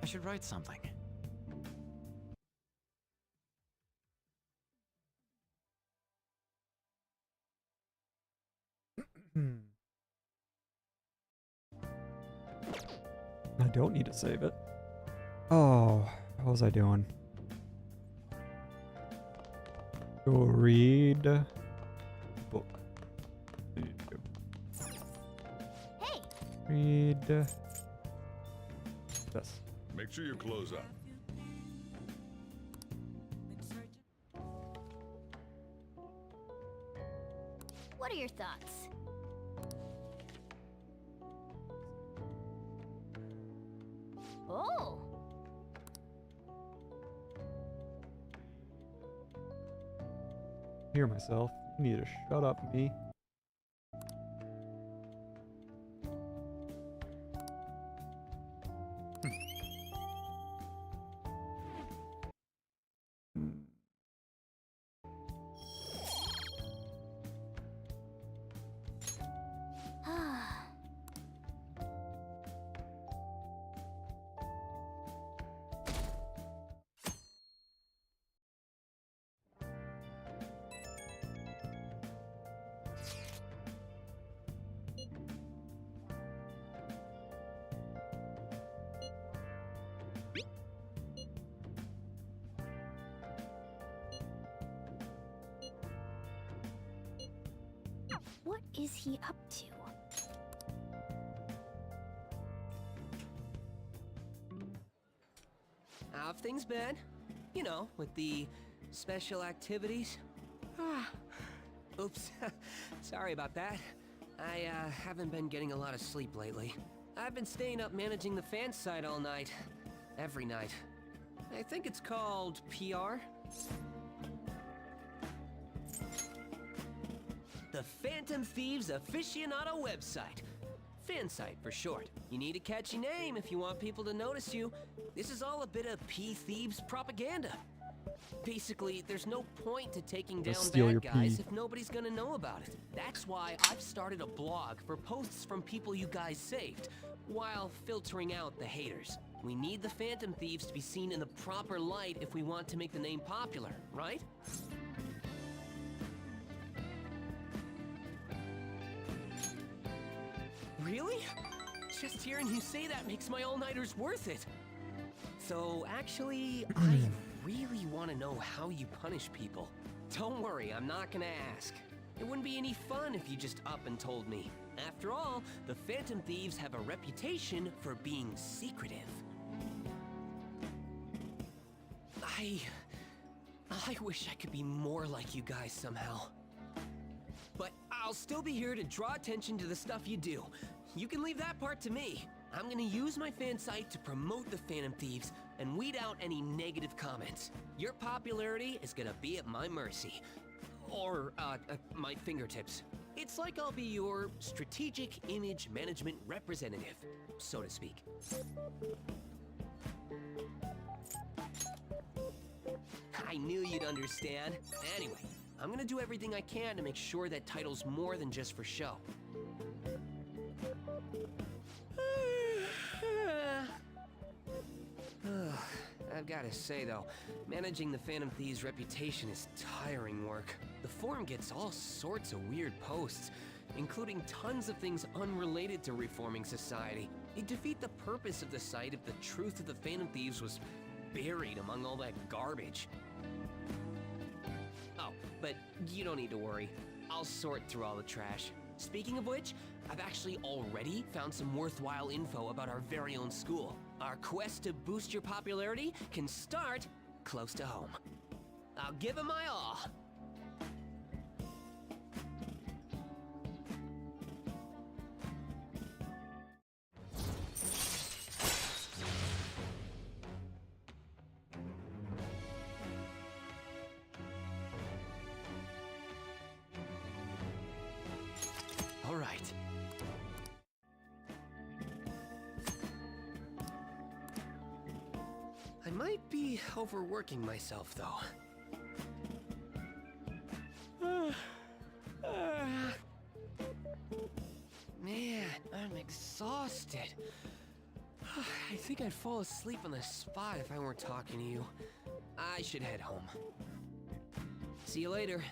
should write something. I don't need to save it. Oh, what was I doing? Go read book. Hey. Read this. Make sure you close up. What are your thoughts? Oh. Hear myself. You need to shut up, me. What is he up to? How have things been? You know, with the special activities? Oops. Sorry about that. I haven't been getting a lot of sleep lately. I've been staying up managing the fan site all night. Every night. I think it's called PR. The Phantom Thieves Aficionado website. Fan site for short. You need a catchy name if you want people to notice you. This is all a bit of P-Thieves propaganda. Basically, there's no point to taking down bad guys if nobody's gonna know about it. That's why I've started a blog for posts from people you guys saved, while filtering out the haters. We need the Phantom Thieves to be seen in the proper light if we want to make the name popular, right? Really? Just hearing you say that makes my all-nighters worth it. So, actually, I really want to know how you punish people. Don't worry, I'm not gonna ask. It wouldn't be any fun if you just up and told me. After all, the Phantom Thieves have a reputation for being secretive. I wish I could be more like you guys somehow. But I'll still be here to draw attention to the stuff you do. You can leave that part to me. I'm gonna use my fan site to promote the Phantom Thieves and weed out any negative comments. Your popularity is gonna be at my mercy. Or, my fingertips. It's like I'll be your strategic image management representative, so to speak. I knew you'd understand. Anyway, I'm gonna do everything I can to make sure that title's more than just for show. I've gotta say though, managing the Phantom Thieves' reputation is tiring work. The forum gets all sorts of weird posts, including tons of things unrelated to reforming society. It'd defeat the purpose of the site if the truth of the Phantom Thieves was buried among all that garbage. Oh, but you don't need to worry. I'll sort through all the trash. Speaking of which, I've actually already found some worthwhile info about our very own school. Our quest to boost your popularity can start close to home. I'll give it my all. All right. I might be overworking myself, though. Man, I'm exhausted. I think I'd fall asleep on the spot if I weren't talking to you. I should head home. See you later.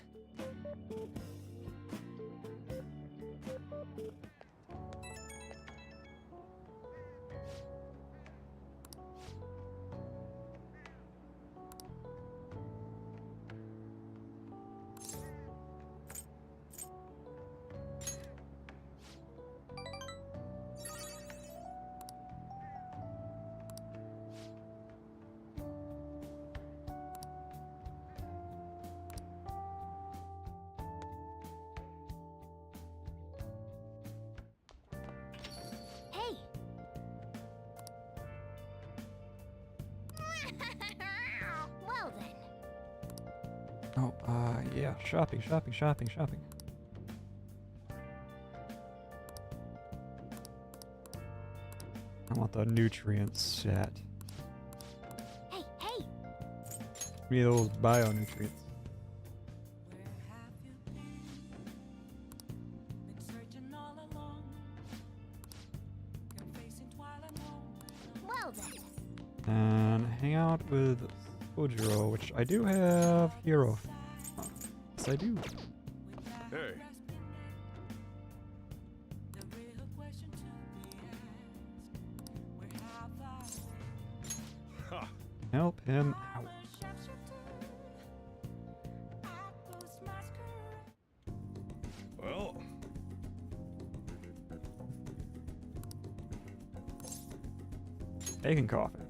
Hey! Well then. Oh, yeah. Shopping. I want the nutrient set. Hey, hey! Give me those bio-nutrients. Well then. And hang out with Ojiro, which I do have hero. Yes, I do. Hey. Ha. Help him out. Well, Taking coffee.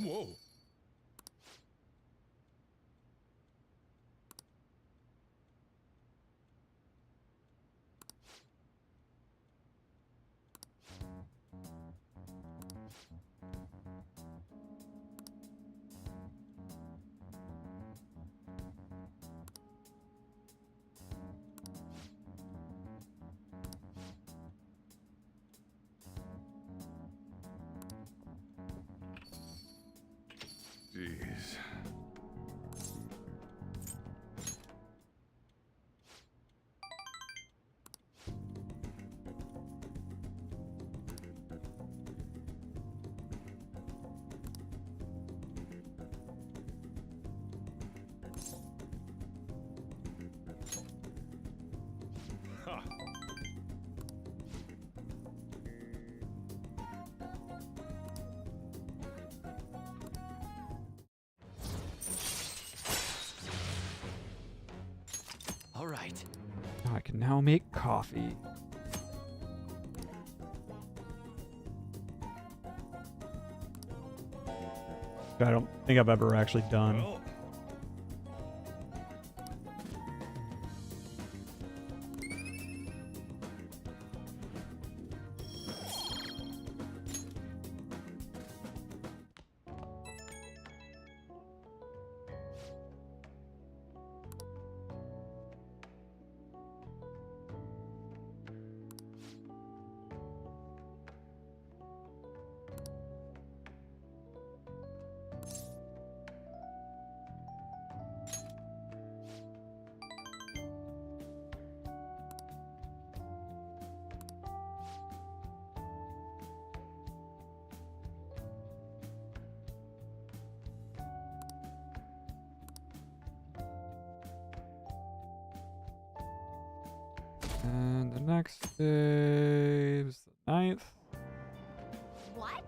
whoa. Jeez. Ha. All right. I can now make coffee. I don't think I've ever actually done. Well, And the next day is the 9th. What?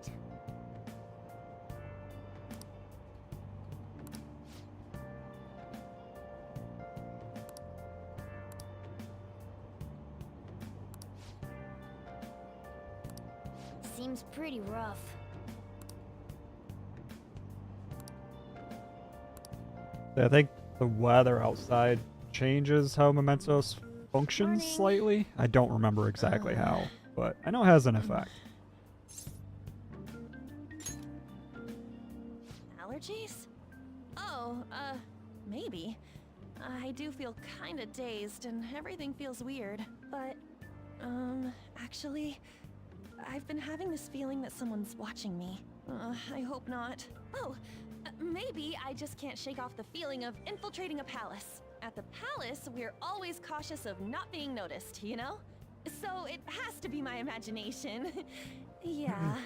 Seems pretty rough. I think the weather outside changes how Mementos functions Morning. slightly. I don't remember exactly how, but I know it has an effect. Allergies? Oh, maybe. I do feel kinda dazed and everything feels weird. But, actually, I've been having this feeling that someone's watching me. I hope not. Oh, maybe I just can't shake off the feeling of infiltrating a palace. At the palace, we're always cautious of not being noticed, you know? So it has to be my imagination. Yeah.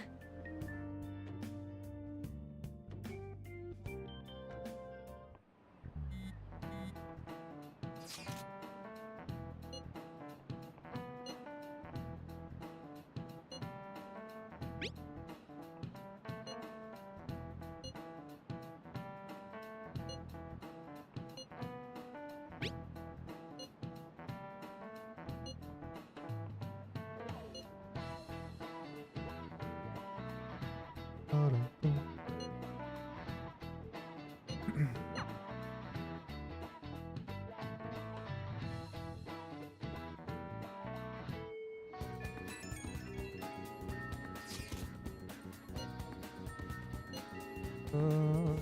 Oh.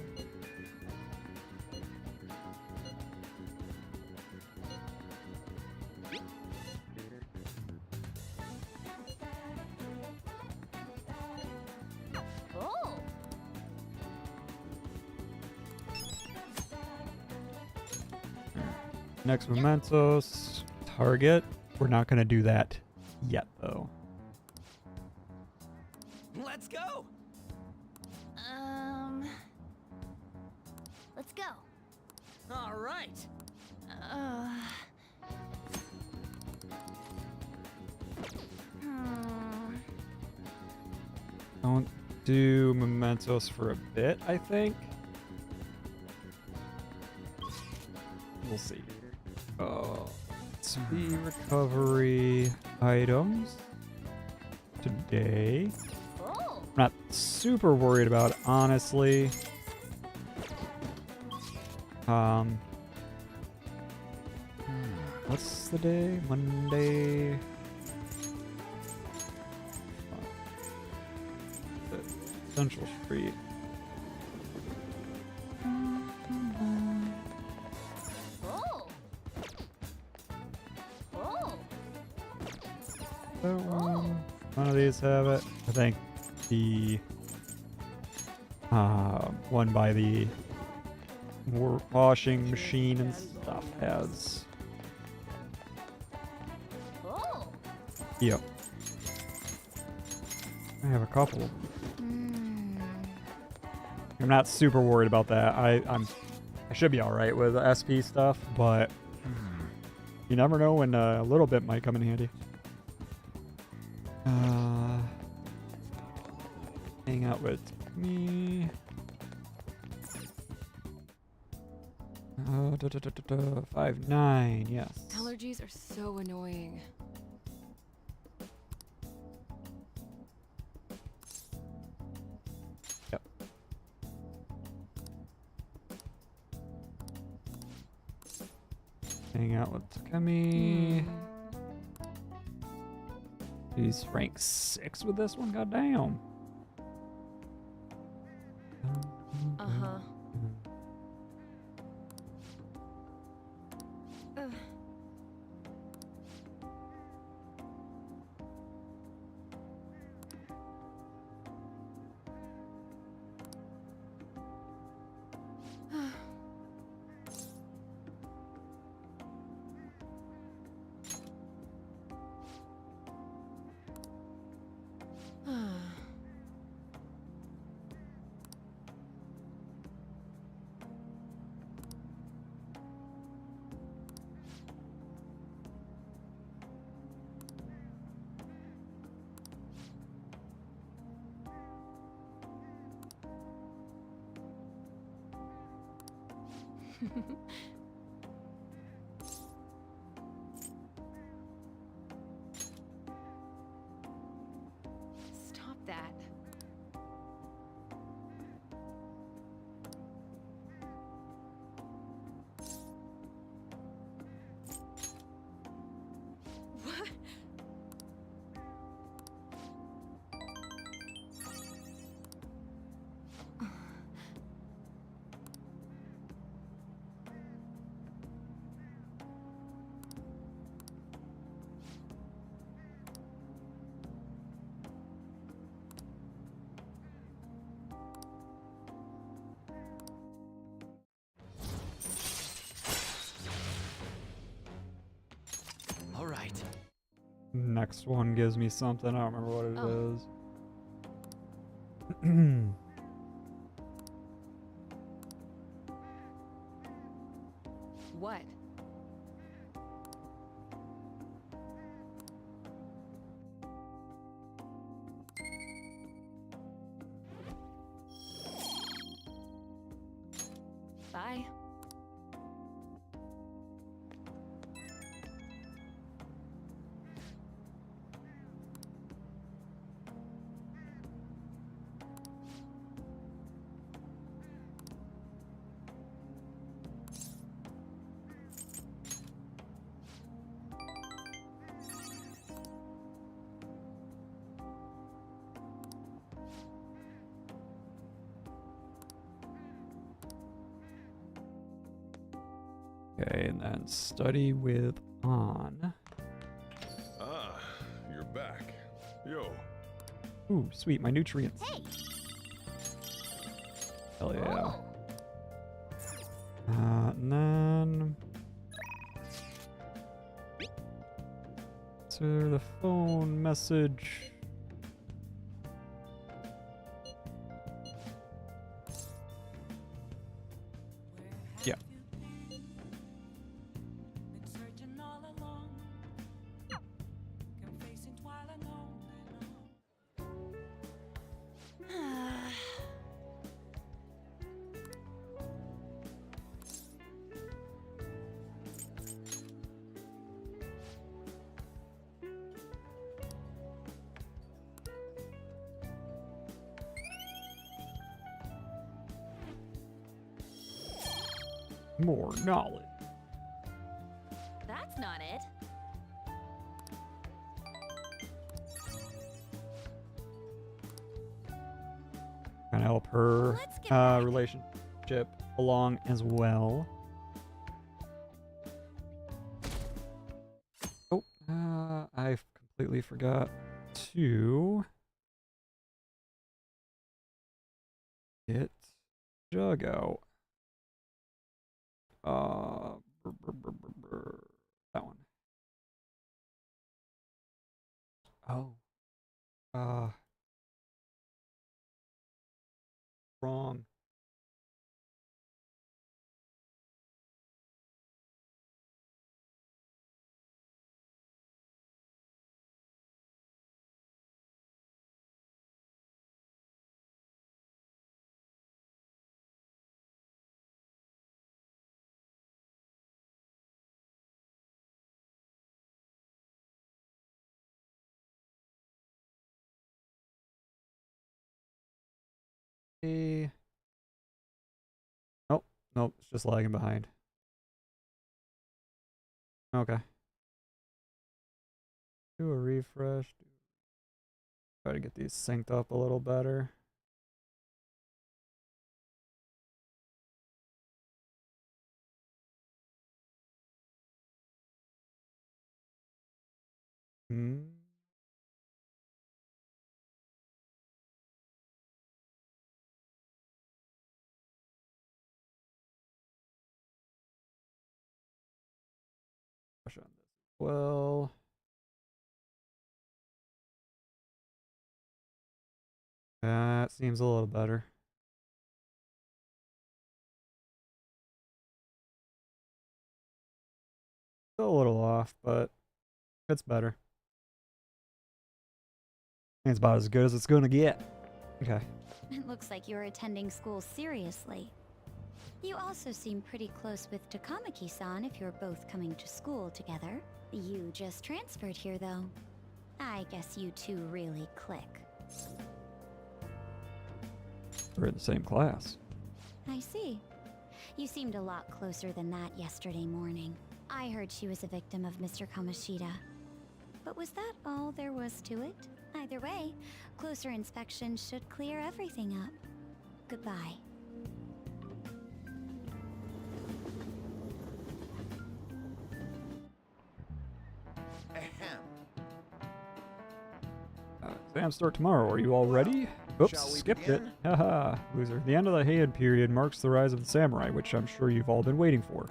Next Mementos target. We're not gonna do that yet, though. Let's go! Let's go. All right. Hmm. Don't do Mementos for a bit, I think. We'll see. Speed recovery items today. Oh. I'm not super worried about it, honestly. What's the day? Monday. Central Street. Oh. Oh. That one. None of these have it. I think the one by the washing machine and stuff has. Oh. Yep. I have a couple. I'm not super worried about that. I should be all right with SP stuff, but you never know when a little bit might come in handy. Hang out with me. 5-9, yes. Allergies are so annoying. Yep. Hang out with Takemi. He's rank 6 with this one, goddamn. Uh-huh. Stop that. Next one gives me something. I don't remember what it Oh. is. What? Bye. Okay, and then study with on. Ah, you're back. Yo. Ooh, sweet, my nutrients. Hey. Hell yeah. Oh. And then answer the phone message. Yeah. More knowledge. That's not it. Kind of help her Let's get back. relationship along as well. Oh, I completely forgot to get Jug out. That one. Oh. Wrong. Hey. Nope. Nope. It's just lagging behind. Okay. Do a refresh. Try to get these synced up a little better. Hmm. Push on this. Well. That seems a little better. Still a little off, but it's better. I think it's about as good as it's gonna get. Okay. It looks like you're attending school seriously. You also seem pretty close with Takamaki-san if you're both coming to school together. You just transferred here, though. I guess you two really click. We're in the same class. I see. You seemed a lot closer than that yesterday morning. I heard she was a victim of Mr. Kamoshida. But was that all there was to it? Either way, closer inspection should clear everything up. Goodbye. Exams start tomorrow. Are you all ready? Oops, Shall we skipped begin? it. Haha, loser. The end of the Heian period marks the rise of the samurai, which I'm sure you've all been waiting for.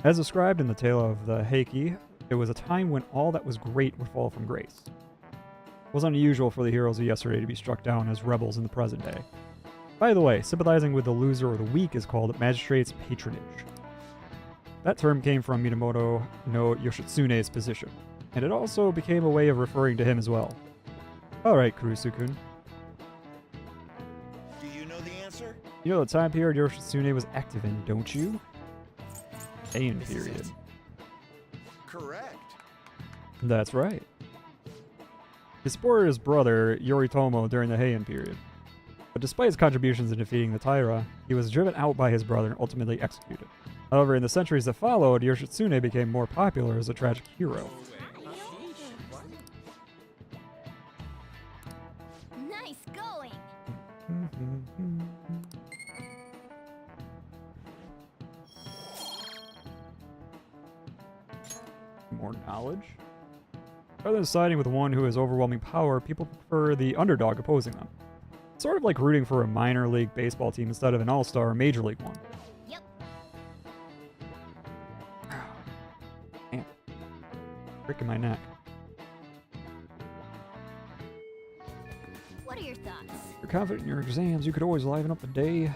As described in the tale of the Heike, it was a time when all that was great would fall from grace. It was unusual for the heroes of yesterday to be struck down as rebels in the present day. By the way, sympathizing with the loser or the weak is called magistrate's patronage. That term came from Minamoto no Yoshitsune's position, and it also became a way of referring to him as well. Alright, Kurusu-kun. Do you know the answer? You know the time period Yoshitsune was active in, don't you? Heian This is period. it. Correct. That's right. He supported his brother, Yoritomo, during the Heian period. But despite his contributions in defeating the Taira, he was driven out by his brother and ultimately executed. However, in the centuries that followed, Yoshitsune became more popular as a tragic hero. Nice going. More knowledge? Rather than siding with one who has overwhelming power, people prefer the underdog opposing them. It's sort of like rooting for a minor league baseball team instead of an all-star or major league one. Yep. Damn. Breaking my neck. What are your thoughts? If you're confident in your exams, you could always liven up the day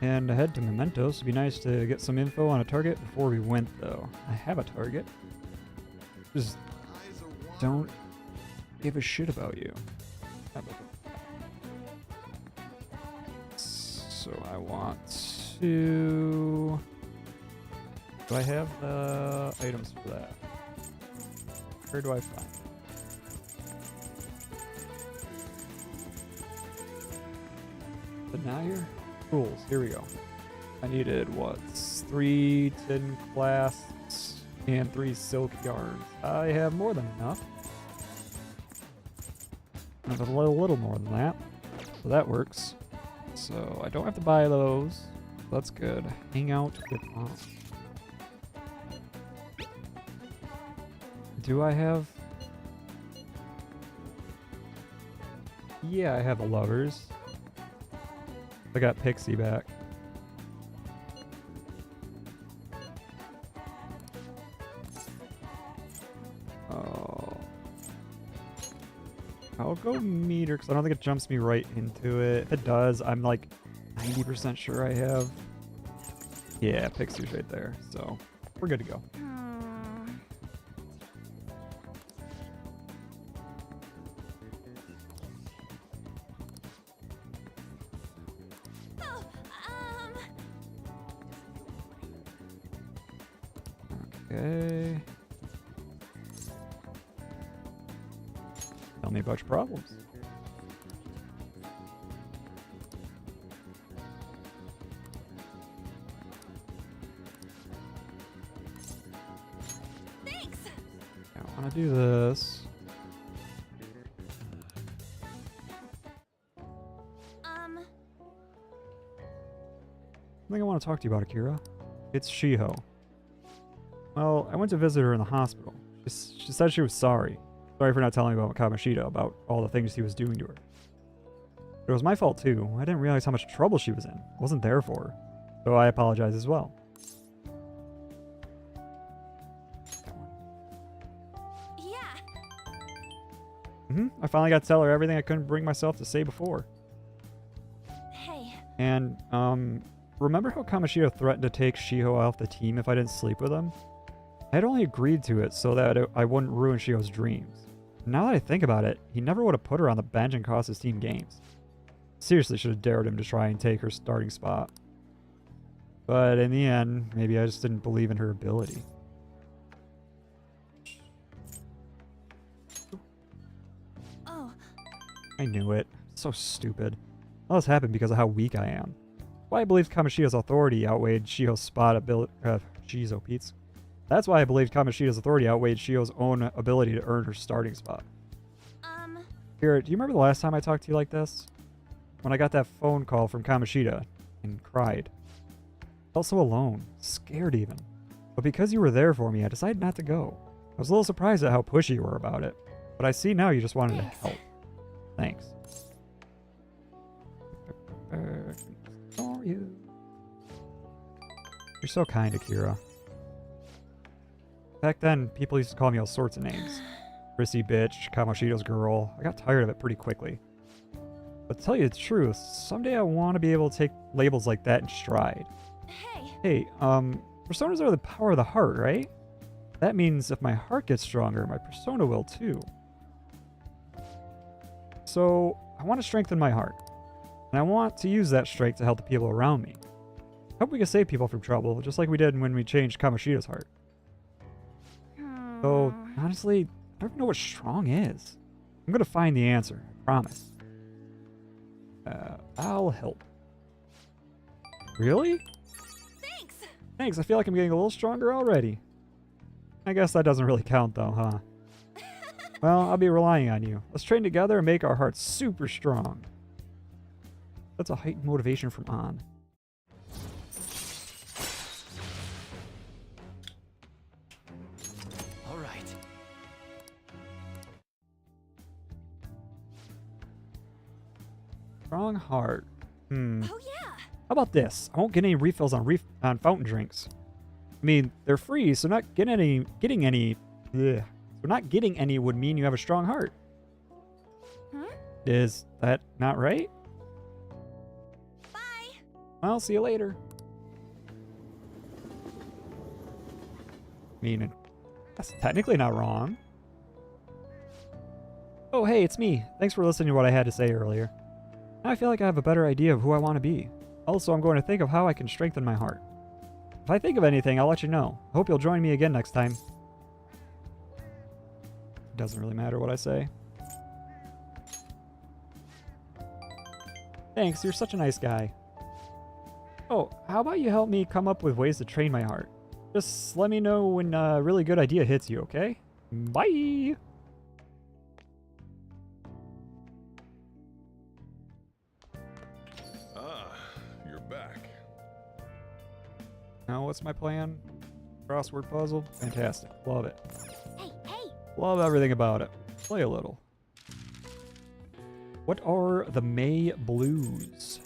and head to Mementos. It'd be nice to get some info on a target before we went, though. I have a target. Just don't give a shit about you. How about that? So I want to... Do I have the items for that? Where do I find it? But now here? Tools, here we go. I needed, what, 3 tin clasps and 3 silk yarns. I have more than enough. I have a little more than that. So that works. So I don't have to buy those. That's good. Hang out with mom. Do I have... Yeah, I have the lovers. I got Pixie back. Oh. I'll go meter because I don't think it jumps me right into it. If it does, I'm like 90% sure I have. Yeah, Pixie's right there. So we're good to go. Oh, Okay. Tell me about your problems. thanks. I want to do this. Something I want to talk to you about, Akira. It's Shiho. Well, I went to visit her in the hospital. She said she was sorry. Sorry for not telling me about Kamoshida, about all the things he was doing to her. It was my fault too. I didn't realize how much trouble she was in. I wasn't there for her. So I apologize as well. Yeah. I finally got to tell her everything I couldn't bring myself to say before. Hey. And, remember how Kamoshida threatened to take Shiho off the team if I didn't sleep with him? I had only agreed to it so that I wouldn't ruin Shiho's dreams. Now that I think about it, he never would have put her on the bench and cost his team games. Seriously should have dared him to try and take her starting spot. But in the end, maybe I just didn't believe in her ability. Oh. I knew it. So stupid. All this happened because of how weak I am. Why I believed Kamoshida's authority outweighed Shiho's spot ability. Shizo Pete's. That's why I believed Kamoshida's authority outweighed Shiho's own ability to earn her starting spot. Here, do you remember the last time I talked to you like this? When I got that phone call from Kamoshida and cried. I felt so alone, scared even. But because you were there for me, I decided not to go. I was a little surprised at how pushy you were about it. But I see now you just wanted to help. Thanks. For you. You're so kind, Akira. Back then, people used to call me all sorts of names. Prissy bitch, Kamoshida's girl. I got tired of it pretty quickly. But to tell you the truth, someday I want to be able to take labels like that in stride. Hey, Hey, personas are the power of the heart, right? That means if my heart gets stronger, my persona will too. So, I want to strengthen my heart. And I want to use that strength to help the people around me. I hope we can save people from trouble, just like we did when we changed Kamoshida's heart. So, honestly, I don't even know what strong is. I'm gonna find the answer, I promise. I'll help. Really? thanks. Thanks, I feel like I'm getting a little stronger already. I guess that doesn't really count though, huh? Well, I'll be relying on you. Let's train together and make our hearts super strong. That's a heightened motivation from On. All right. Strong heart. Oh yeah. How about this? I won't get any refills on fountain drinks. I mean, they're free, so not getting any would mean you have a strong heart. Huh? Is that not right? Bye. I'll see you later. I mean, that's technically not wrong. Oh, hey, it's me. Thanks for listening to what I had to say earlier. Now I feel like I have a better idea of who I want to be. Also, I'm going to think of how I can strengthen my heart. If I think of anything, I'll let you know. I hope you'll join me again next time. Doesn't really matter what I say. Thanks, you're such a nice guy. Oh, how about you help me come up with ways to train my heart? Just let me know when a really good idea hits you, okay? Bye! Ah, you're back. Now what's my plan? Crossword puzzle? Fantastic. Love it. Hey, hey! Love everything about it. Play a little. What are the May Blues?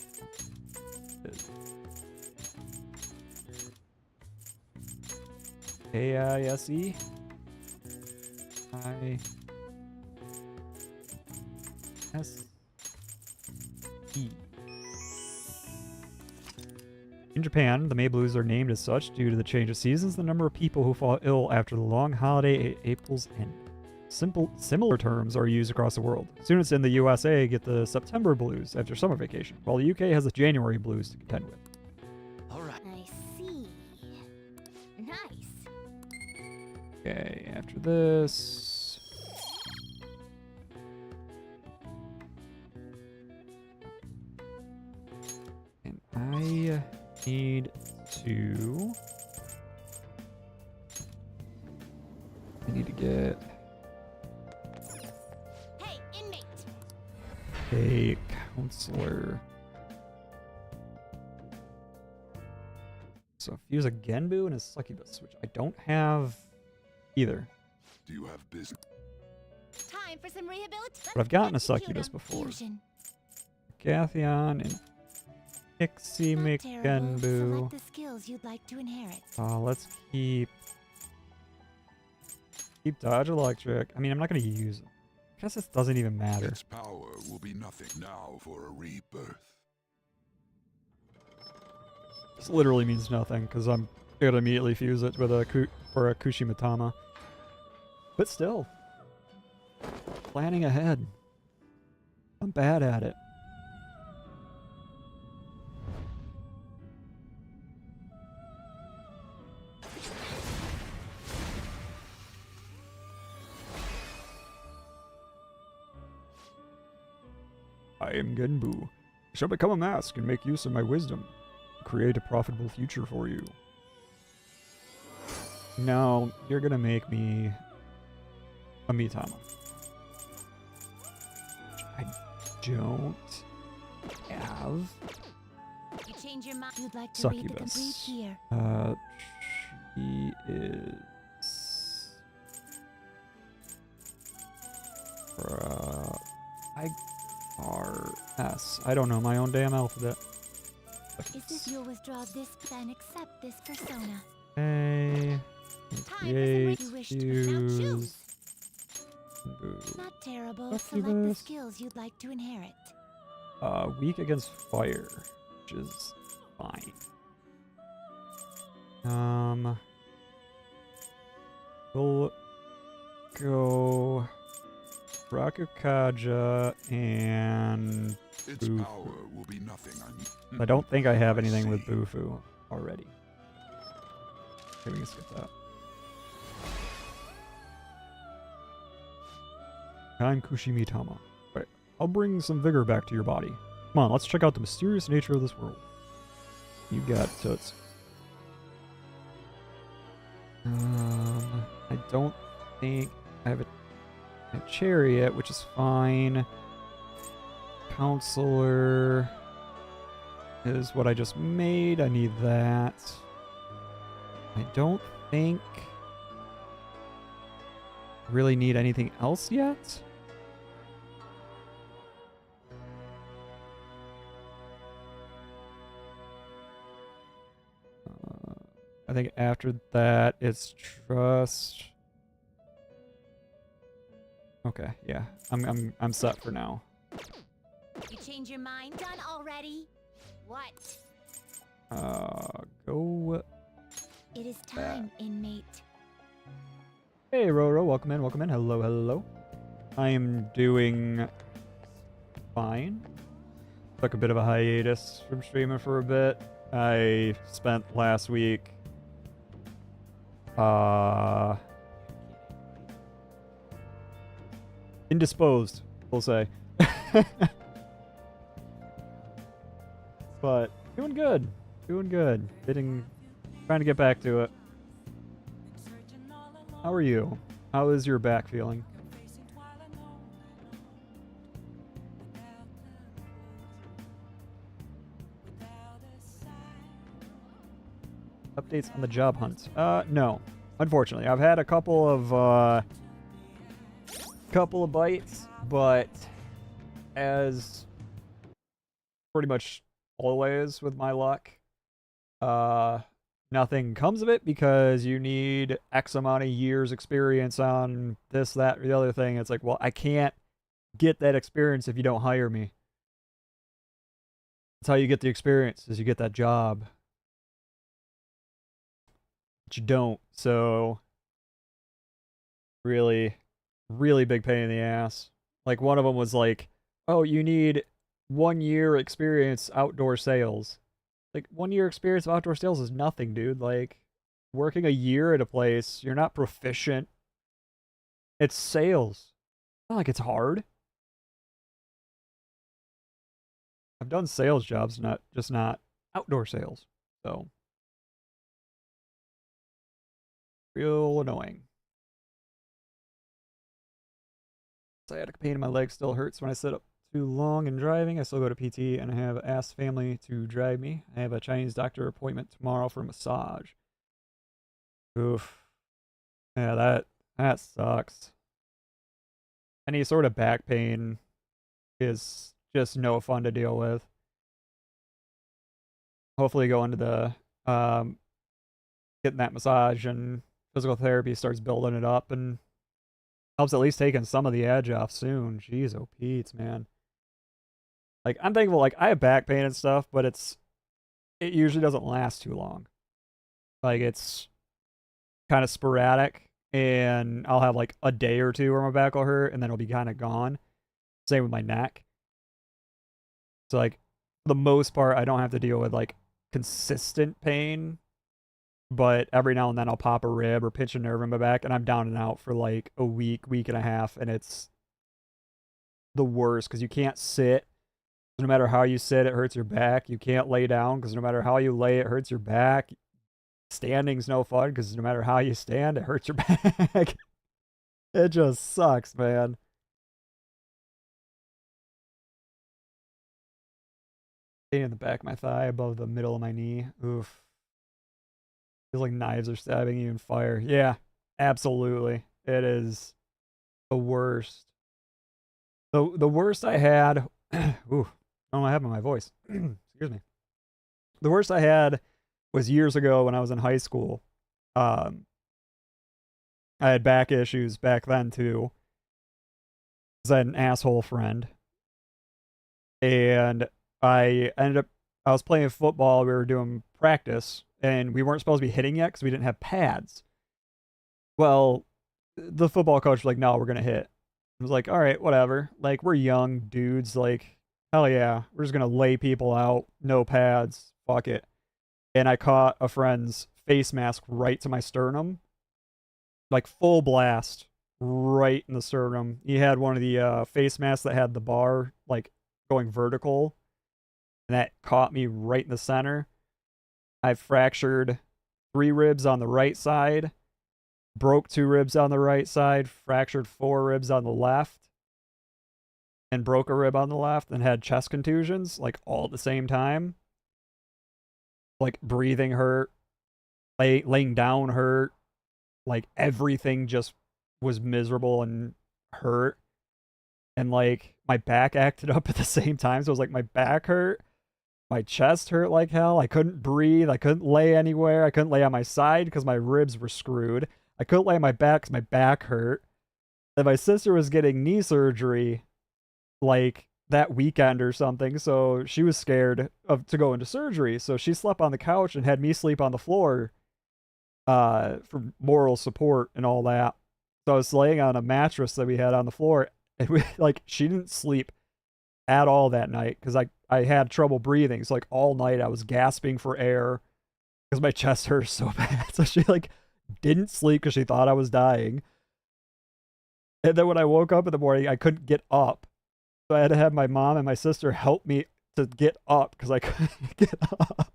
A-I-S-E? I-S-E. In Japan, the May Blues are named as such due to the change of seasons, the number of people who fall ill after the long holiday at April's end. Similar terms are used across the world. Students in the USA get the September Blues after summer vacation, while the UK has the January Blues to contend with. All right. I see. Nice. Okay, after this... And I need to... I need to get Hey, inmate! a counselor. So fuse a Genbu and a Succubus, which I don't have either. Do you have business? Time for some rehabilitation. But I've gotten a Succubus before. Gathion and Pixie McGenbu. Select the skills you'd like to inherit. Let's keep Dodge Electric. I mean, I'm not going to use it. I guess this doesn't even matter. Its power will be nothing now for a rebirth. This literally means nothing because I'm going to immediately fuse it with a Kushimatama. But still, planning ahead. I'm bad at it. I am Genbu. I shall become a mask and make use of my wisdom. Create a profitable future for you. No, you're gonna make me a Mitama. I don't have You change your mind. You'd like to read the complete Succubus. here. She is I-R-S. I don't know my own damn alphabet. Is this you'll withdraw this and accept this persona? A Create, You wish to now choose. use. Not terrible. Let's do Select the this. skills you'd like to inherit. Weak against fire, which is fine. We'll go Rakukaja and Its Bufu. power will be nothing on I don't think I have I anything with see. Bufu already. Okay, we can skip that. I'm Kushimitama. Right, I'll bring some vigor back to your body. Come on, let's check out the mysterious nature of this world. You got toots. I don't think I have a chariot, which is fine. Counselor is what I just made. I need that. I don't think I really need anything else yet. I think after that it's trust. Okay, yeah. I'm set for now. You change your mind? Done already? What? Go. It is time, inmate. Hey, Roro, welcome in, welcome in. Hello, hello. I am doing fine. Took a bit of a hiatus from streaming for a bit. I spent last week indisposed, we'll say. But doing good. Doing good. Trying to get back to it. How are you? How is your back feeling? Updates on the job hunt. No. Unfortunately. I've had a couple of bites, but as pretty much always with my luck, nothing comes of it because you need X amount of years experience on this, that, or the other thing. It's like, well, I can't get that experience if you don't hire me. That's how you get the experience, is you get that job. But you don't, so really, really big pain in the ass. Like, one of them was like, oh, you need 1 year experience outdoor sales. Like, 1 year experience of outdoor sales is nothing, dude. Like, working a year at a place, you're not proficient. It's sales. It's not like it's hard. I've done sales jobs, not outdoor sales. So, real annoying. Sciatic pain in my leg still hurts when I sit up too long and driving. I still go to PT and I have asked family to drive me. I have a Chinese doctor appointment tomorrow for a massage. Oof. Yeah, that sucks. Any sort of back pain is just no fun to deal with. Hopefully going to the getting that massage and physical therapy starts building it up and helps at least taking some of the edge off soon. Jeez, oh Pete's, man. Like, I'm thankful, like, I have back pain and stuff, but it usually doesn't last too long. Like, it's kind of sporadic, and I'll have, like, a day or two where my back will hurt, and then it'll be kind of gone. Same with my neck. So, like, for the most part, I don't have to deal with, like, consistent pain, but every now and then I'll pop a rib or pinch a nerve in my back, and I'm down and out for, like, a week, week and a half, and it's the worst, because you can't sit. No matter how you sit, it hurts your back. You can't lay down because no matter how you lay, it hurts your back. Standing's no fun because no matter how you stand, it hurts your back. It just sucks, man. Pain in the back of my thigh above the middle of my knee. Oof. Feels like knives are stabbing you in fire. Yeah, absolutely. It is the worst. The worst I had... Ooh. I don't know what happened to my voice. Excuse me. The worst I had was years ago when I was in high school. I had back issues back then too. 'Cause I had an asshole friend. And I was playing football. We were doing practice, and we weren't supposed to be hitting yet because we didn't have pads. Well, the football coach was like, no, we're going to hit. I was like, all right, whatever. Like, we're young dudes. Like, hell yeah. We're just going to lay people out. No pads. Fuck it. And I caught a friend's face mask right to my sternum. Like, full blast. Right in the sternum. He had one of the face masks that had the bar, like, going vertical. And that caught me right in the center. I fractured 3 ribs on the right side. Broke 2 ribs on the right side, fractured 4 ribs on the left, and broke a rib on the left, and had chest contusions, like, all at the same time. Like, breathing hurt, laying down hurt, like, everything just was miserable and hurt. And, like, my back acted up at the same time, so it was like my back hurt, my chest hurt like hell, I couldn't breathe, I couldn't lay anywhere, I couldn't lay on my side because my ribs were screwed. I couldn't lay on my back because my back hurt. And my sister was getting knee surgery, like, that weekend or something, so she was scared to go into surgery. So she slept on the couch and had me sleep on the floor for moral support and all that. So I was laying on a mattress that we had on the floor, and she didn't sleep at all that night because I had trouble breathing. So, like, all night I was gasping for air because my chest hurt so bad. So she, like, didn't sleep because she thought I was dying. And then when I woke up in the morning, I couldn't get up. So I had to have my mom and my sister help me to get up because I couldn't get up.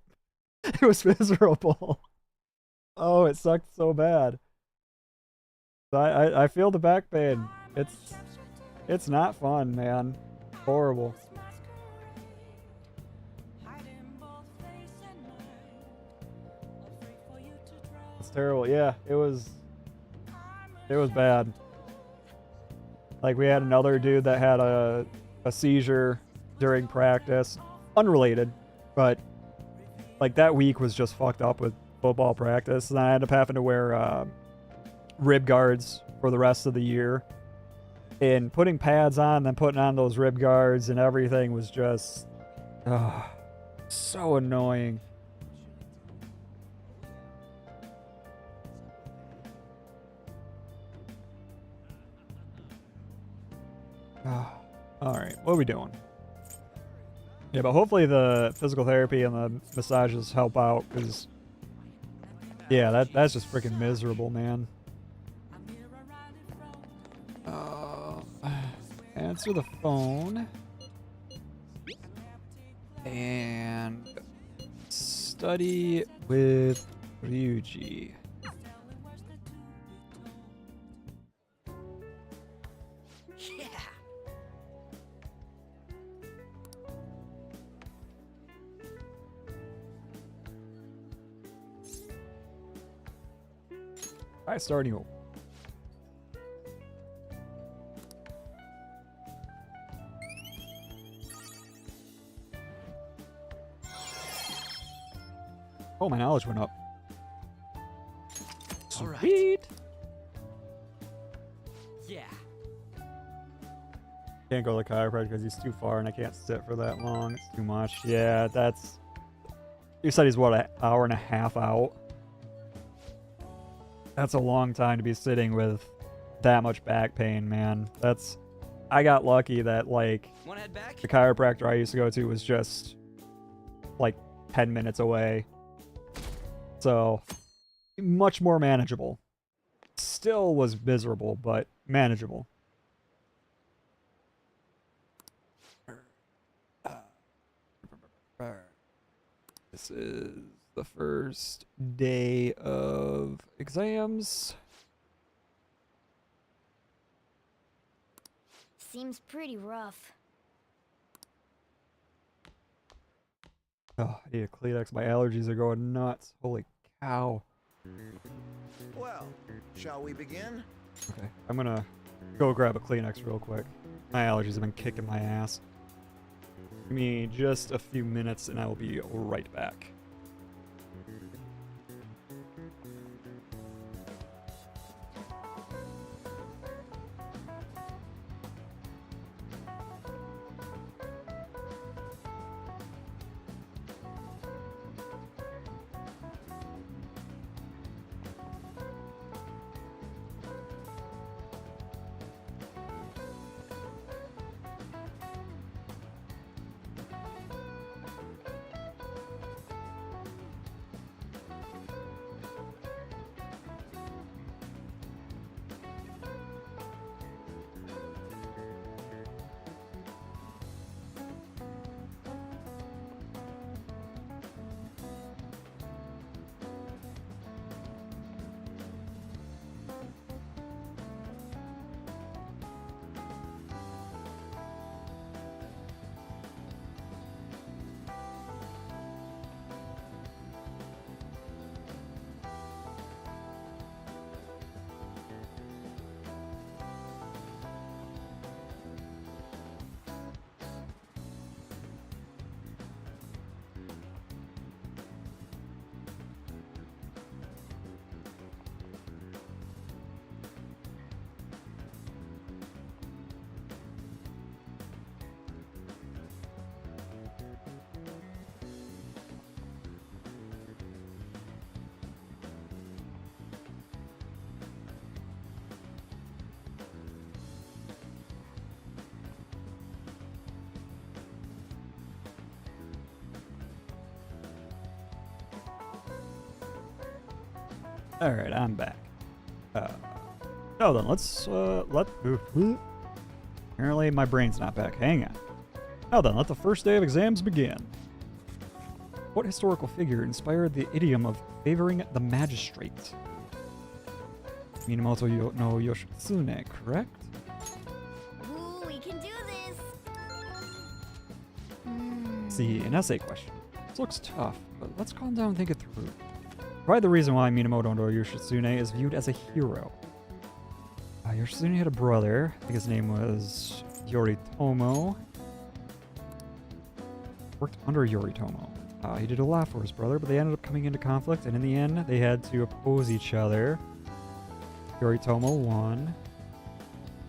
It was miserable. Oh, it sucked so bad. So I feel the back pain. It's not fun, man. Horrible. It's terrible. Yeah, it was bad. Like, we had another dude that had a seizure during practice. Unrelated, but, like, that week was just fucked up with football practice. And I ended up having to wear rib guards for the rest of the year. And putting pads on, then putting on those rib guards and everything was just so annoying. Alright, what are we doing? Yeah, but hopefully the physical therapy and the massages help out, because, yeah, that's just freaking miserable, man. Answer the phone. And study with Ryuji. Yeah. Alright, starting over. Oh, my knowledge went up. All right. Sweet. Yeah. Can't go to the chiropractor because he's too far and I can't sit for that long. It's too much. Yeah, that's... You said he's, what, an hour and a half out? That's a long time to be sitting with that much back pain, man. That's... I got lucky that, like, Wanna head back? the chiropractor I used to go to was just, like, 10 minutes away. So, much more manageable. Still was miserable, but manageable. This is the first day of exams. Seems pretty rough. Oh, I need a Kleenex. My allergies are going nuts. Holy cow. Well, shall we begin? Okay, I'm gonna go grab a Kleenex real quick. My allergies have been kicking my ass. Give me just a few minutes and I will be right back. Alright, I'm back. Now then, apparently my brain's not back. Hang on. Now then, let the first day of exams begin. What historical figure inspired the idiom of favoring the magistrate? Minamoto no Yoshitsune, correct? Ooh, we can do this. See, an essay question. This looks tough, but let's calm down and think it through. Probably the reason why Minamoto no Yoshitsune is viewed as a hero. Yoshitsune had a brother. I think his name was Yoritomo. Worked under Yoritomo. He did a lot for his brother, but they ended up coming into conflict, and in the end, they had to oppose each other. Yoritomo won.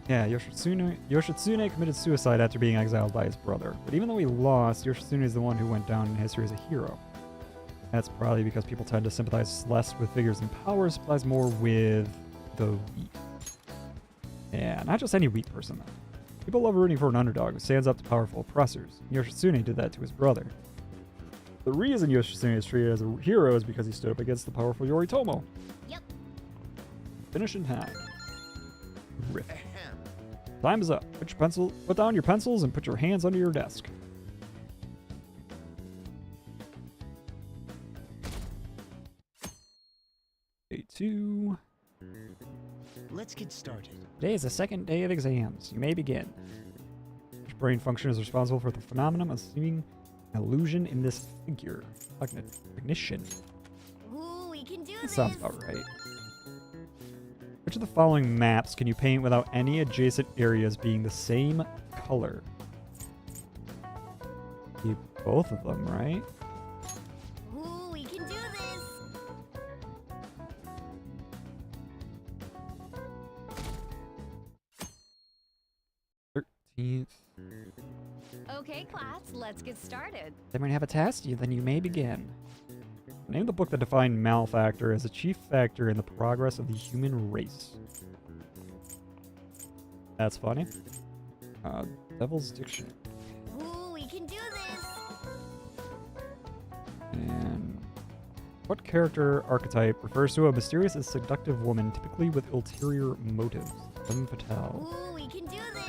Yeah, Yoshitsune committed suicide after being exiled by his brother. But even though he lost, Yoshitsune is the one who went down in history as a hero. That's probably because people tend to sympathize less with figures in power, sympathize more with the weak. Yeah, not just any weak person, though. People love rooting for an underdog who stands up to powerful oppressors. Yoshitsune did that to his brother. The reason Yoshitsune is treated as a hero is because he stood up against the powerful Yoritomo. Yep. Finish in time. Terrific. Ahem. Time is up. Put down your pencils and put your hands under your desk. Day 2. Let's get started. Today is the second day of exams. You may begin. Which brain function is responsible for the phenomenon of seeming illusion in this figure? Cognition. Ooh, we can do That this. sounds about right. Which of the following maps can you paint without any adjacent areas being the same color? Keep both of them, right? Ooh, we can do this. 13th. Okay, class, let's get started. Then when you have a test, then you may begin. Name the book that defined malfactor as a chief factor in the progress of the human race. That's funny. Devil's Dictionary. Ooh, we can do this. And what character archetype refers to a mysterious and seductive woman, typically with ulterior motives? Femme Fatale. Ooh, we can do this.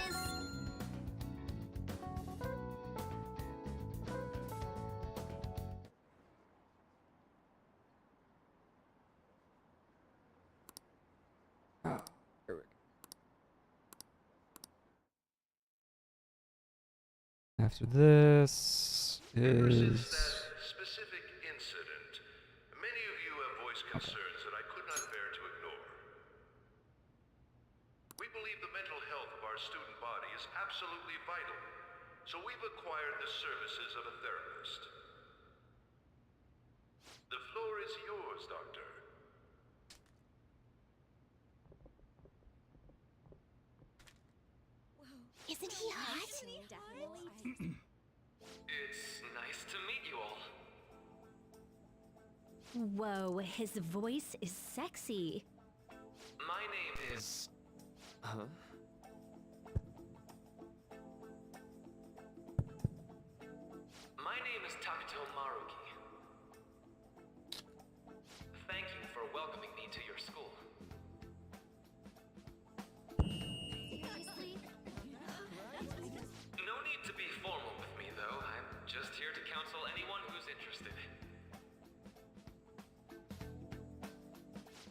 Here we go. After this is... Specific incident. Many of you have voiced concerns that I could not bear to ignore. We believe the mental health of our student body is absolutely vital, so we've acquired the services of a therapist. The floor is yours, Doctor. Isn't he hot? It's nice to meet you all. Whoa, his voice is sexy. My name is... Huh? My name is Takuto Maruki. Thank you for welcoming me to your school. No need to be formal with me, though. I'm just here to counsel anyone who's interested.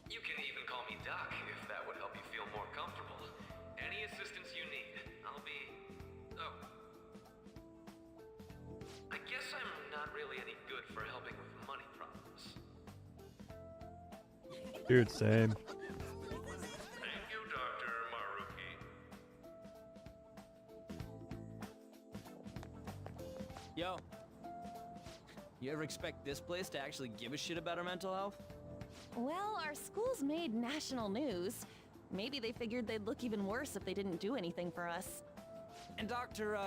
You can even call me Doc, if that would help you feel more comfortable. Any assistance you need, I'll be... Oh. I guess I'm not really any good for helping with money problems. Dude, same. Thank you, Dr. Maruki. Yo. You ever expect this place to actually give a shit about our mental health? Well, our school's made national news. Maybe they figured they'd look even worse if they didn't do anything for us. And Dr.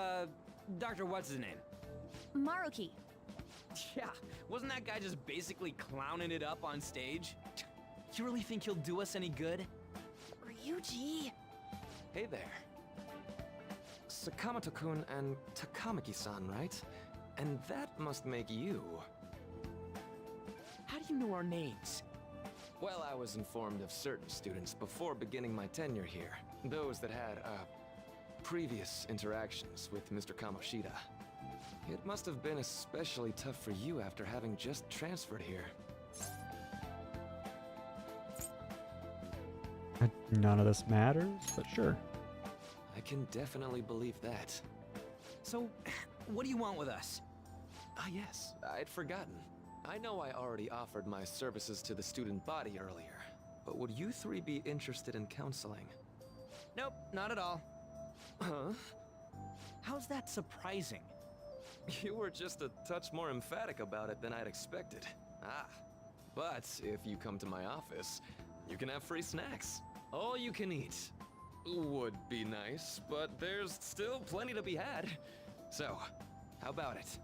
what's his name? Maruki. Yeah, wasn't that guy just basically clowning it up on stage? You really think he'll do us any good? Ryuji. Hey there. Sakamoto-kun and Takamaki-san, right? And that must make you... How do you know our names? Well, I was informed of certain students before beginning my tenure here. Those that had, previous interactions with Mr. Kamoshida. It must have been especially tough for you after having just transferred here. None of this matters, but sure. I can definitely believe that. So, what do you want with us? Ah, yes, I'd forgotten. I know I already offered my services to the student body earlier, but would you three be interested in counseling? Nope, not at all. Huh? How's that surprising? You were just a touch more emphatic about it than I'd expected. Ah, but if you come to my office, you can have free snacks. All you can eat. Would be nice, but there's still plenty to be had. So, how about it?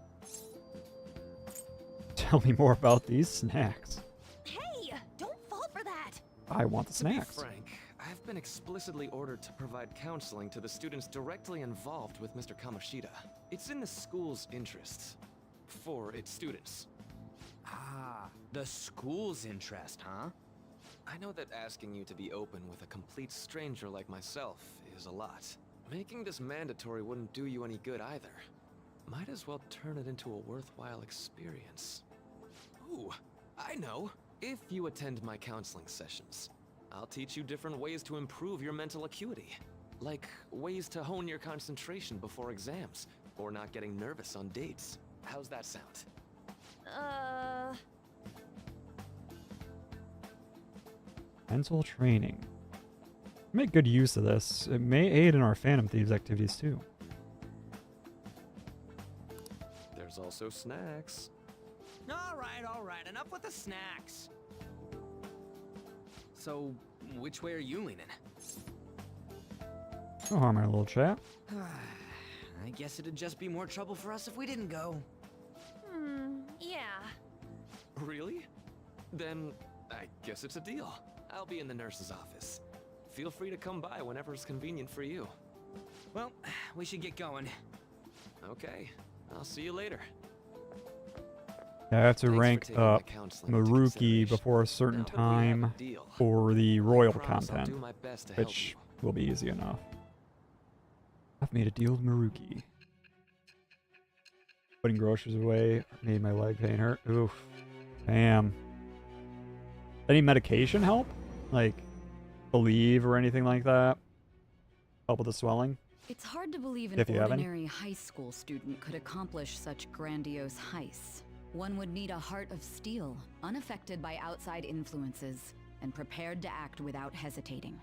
Tell me more about these snacks. Hey, don't fall for that. I want the To be snacks. frank, I've been explicitly ordered to provide counseling to the students directly involved with Mr. Kamoshida. It's in the school's interests. For its students. Ah, the school's interest, huh? I know that asking you to be open with a complete stranger like myself is a lot. Making this mandatory wouldn't do you any good either. Might as well turn it into a worthwhile experience. Ooh, I know. If you attend my counseling sessions, I'll teach you different ways to improve your mental acuity. Like ways to hone your concentration before exams, or not getting nervous on dates. How's that sound? Mental training. Make good use of this. It may aid in our Phantom Thieves activities too. There's also snacks. All right, enough with the snacks. So, which way are you leaning? No harm in a little chat. I guess it'd just be more trouble for us if we didn't go. Yeah. Really? Then I guess it's a deal. I'll be in the nurse's office. Feel free to come by whenever it's convenient for you. Well, we should get going. Okay, I'll see you later. I have to Thanks for rank taking my up counseling into Maruki consideration. before a certain Now that we have a time deal, for the royal I promise I'll content, do my best to help which you. will be easy enough. I've made a deal with Maruki. Putting groceries away made my leg pain hurt. Oof. Damn. Any medication help? Like, Aleve or anything like that? Help with the swelling? It's hard to believe an If you have any. ordinary high school student could accomplish such grandiose heists. One would need a heart of steel, unaffected by outside influences, and prepared to act without hesitating.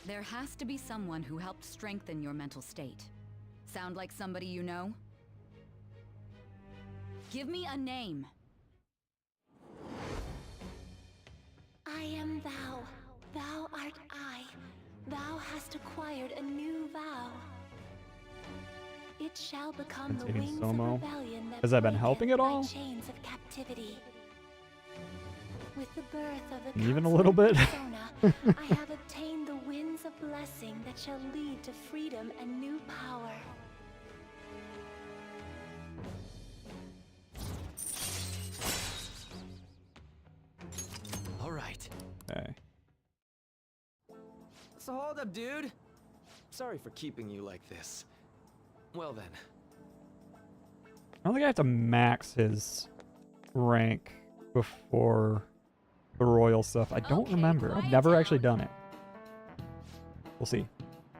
There has to be someone who helped strengthen your mental state. Sound like somebody you know? Give me a name. I am thou. Thou art I. Thou hast acquired a new vow. It shall become the Containing wings Somo. of rebellion that Has that been breaketh helping at thy all? chains of captivity. With the birth of the Even a little bit? persona, I have obtained the winds of blessing that shall lead to freedom and new power. All right. Okay. So hold up, dude. Sorry for keeping you like this. Well then, I don't think I have to max his rank before the royal stuff. I don't Okay, remember. I've quiet never down. actually done it. We'll see.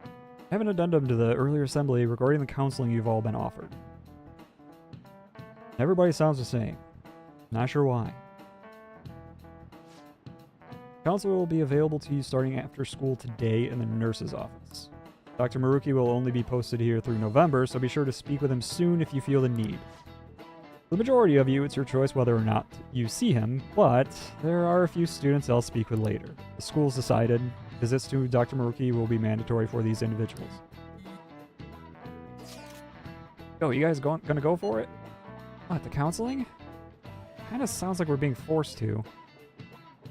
I have an addendum to the earlier assembly regarding the counseling you've all been offered. Everybody sounds the same. Not sure why. Counsel will be available to you starting after school today in the nurse's office. Dr. Maruki will only be posted here through November, so be sure to speak with him soon if you feel the need. For the majority of you, it's your choice whether or not you see him, but there are a few students I'll speak with later. The school's decided visits to Dr. Maruki will be mandatory for these individuals. Yo, you guys gonna go for it? What, the counseling? Kinda sounds like we're being forced to.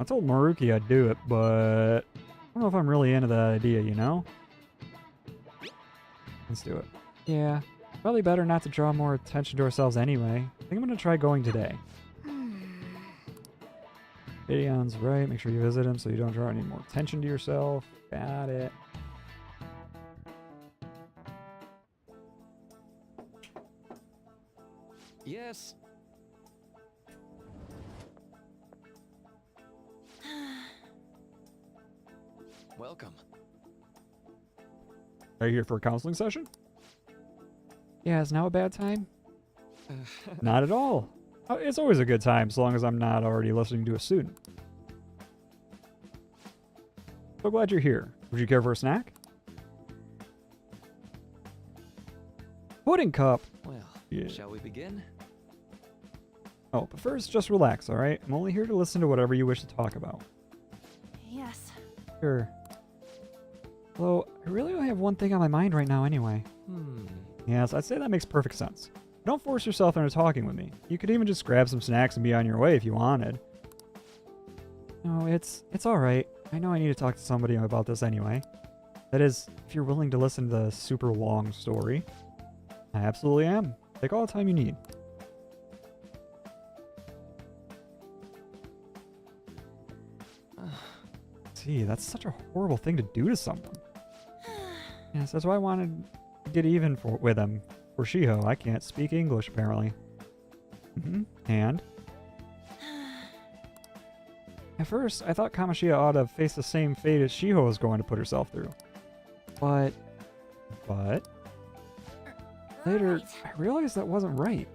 I told Maruki I'd do it, but I don't know if I'm really into that idea, you know? Let's do it. Yeah, probably better not to draw more attention to ourselves anyway. I think I'm gonna try going today. Gideon's right. Make sure you visit him so you don't draw any more attention to yourself. Got it. Yes. Welcome. Are you here for a counseling session? Yeah, is now a bad time? Not at all. It's always a good time, so long as I'm not already listening to a student. So glad you're here. Would you care for a snack? Pudding cup. Well, Yeah. shall we begin? Oh, but first, just relax, alright? I'm only here to listen to whatever you wish to talk about. Yes. Sure. Although, I really only have one thing on my mind right now anyway. Yes, I'd say that makes perfect sense. Don't force yourself into talking with me. You could even just grab some snacks and be on your way if you wanted. No, it's alright. I know I need to talk to somebody about this anyway. That is, if you're willing to listen to the super long story. I absolutely am. Take all the time you need. See, that's such a horrible thing to do to someone. Yes, that's why I wanted to get even with him. For Shiho, I can't speak English, apparently. And? At first, I thought Kamoshida ought to face the same fate as Shiho was going to put herself through. But... Later, I realized that wasn't right.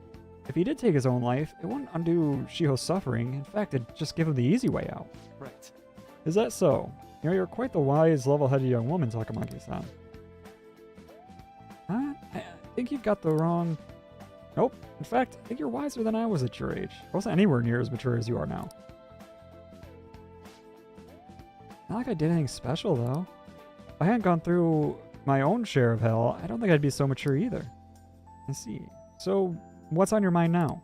If he did take his own life, it wouldn't undo Shiho's suffering. In fact, it'd just give him the easy way out. Right. Is that so? You know, you're quite the wise, level-headed young woman, Takamaki-san. Huh? I think you've got the wrong... Nope. In fact, I think you're wiser than I was at your age. I wasn't anywhere near as mature as you are now. Not like I did anything special, though. If I hadn't gone through my own share of hell, I don't think I'd be so mature either. I see. So, what's on your mind now?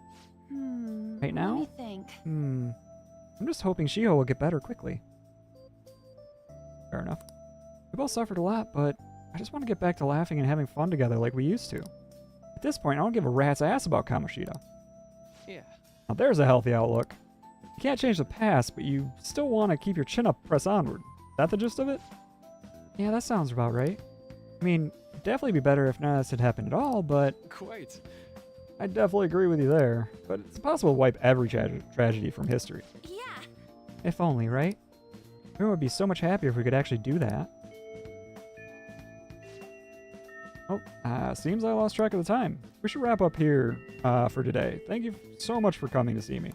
Right now? Let me think. I'm just hoping Shiho will get better quickly. Fair enough. We both suffered a lot, but I just want to get back to laughing and having fun together like we used to. At this point, I don't give a rat's ass about Kamoshida. Yeah. Now there's a healthy outlook. You can't change the past, but you still want to keep your chin up, press onward. Is that the gist of it? Yeah, that sounds about right. I mean, it'd definitely be better if none of this had happened at all, but... Quite. I definitely agree with you there. But it's impossible to wipe every tragedy from history. Yeah. If only, right? Everyone would be so much happier if we could actually do that. Oh, seems I lost track of the time. We should wrap up here for today. Thank you so much for coming to see me.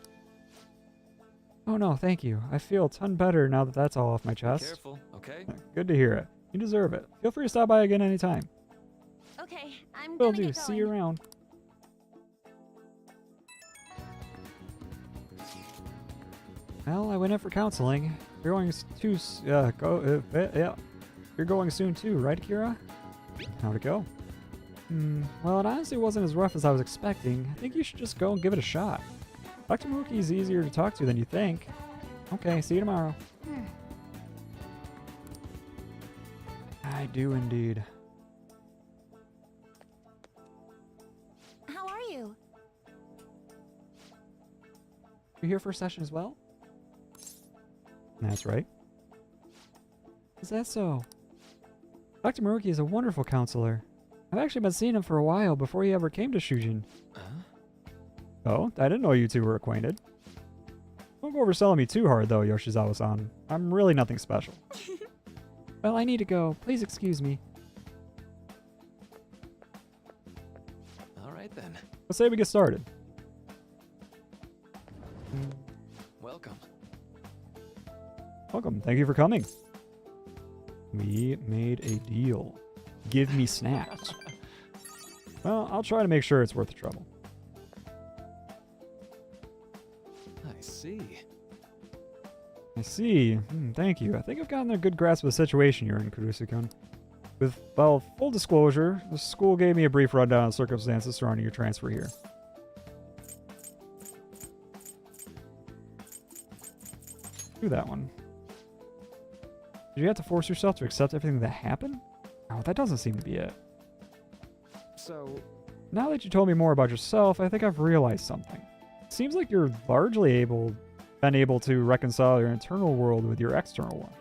Oh no, thank you. I feel a ton better now that that's all off my chest. Careful, okay? Good to hear it. You deserve it. Feel free to stop by again anytime. Okay, I'm Will gonna do. get See you going. around. Well, I went in for counseling. You're going You're going soon too, right, Kira? How'd it go? Well, it honestly wasn't as rough as I was expecting. I think you should just go and give it a shot. Dr. Mooki's easier to talk to than you think. Okay, see you tomorrow. I do indeed. How are you? You here for a session as well? That's right. Is that so? Dr. Maruki is a wonderful counselor. I've actually been seeing him for a while before he ever came to Shujin. Oh, I didn't know you two were acquainted. Don't go overselling me too hard though, Yoshizawa-san. I'm really nothing special. Well, I need to go. Please excuse me. Alright then. Let's say we get started. Welcome. Welcome. Thank you for coming. We made a deal. Give me snacks. Well, I'll try to make sure it's worth the trouble. I see. I see. Thank you. I think I've gotten a good grasp of the situation you're in, Kurusu-kun. With, well, full disclosure, the school gave me a brief rundown of circumstances surrounding your transfer here. Do that one. Did you have to force yourself to accept everything that happened? Oh, that doesn't seem to be it. So... Now that you told me more about yourself, I think I've realized something. It seems like you're largely been able to reconcile your internal world with your external one.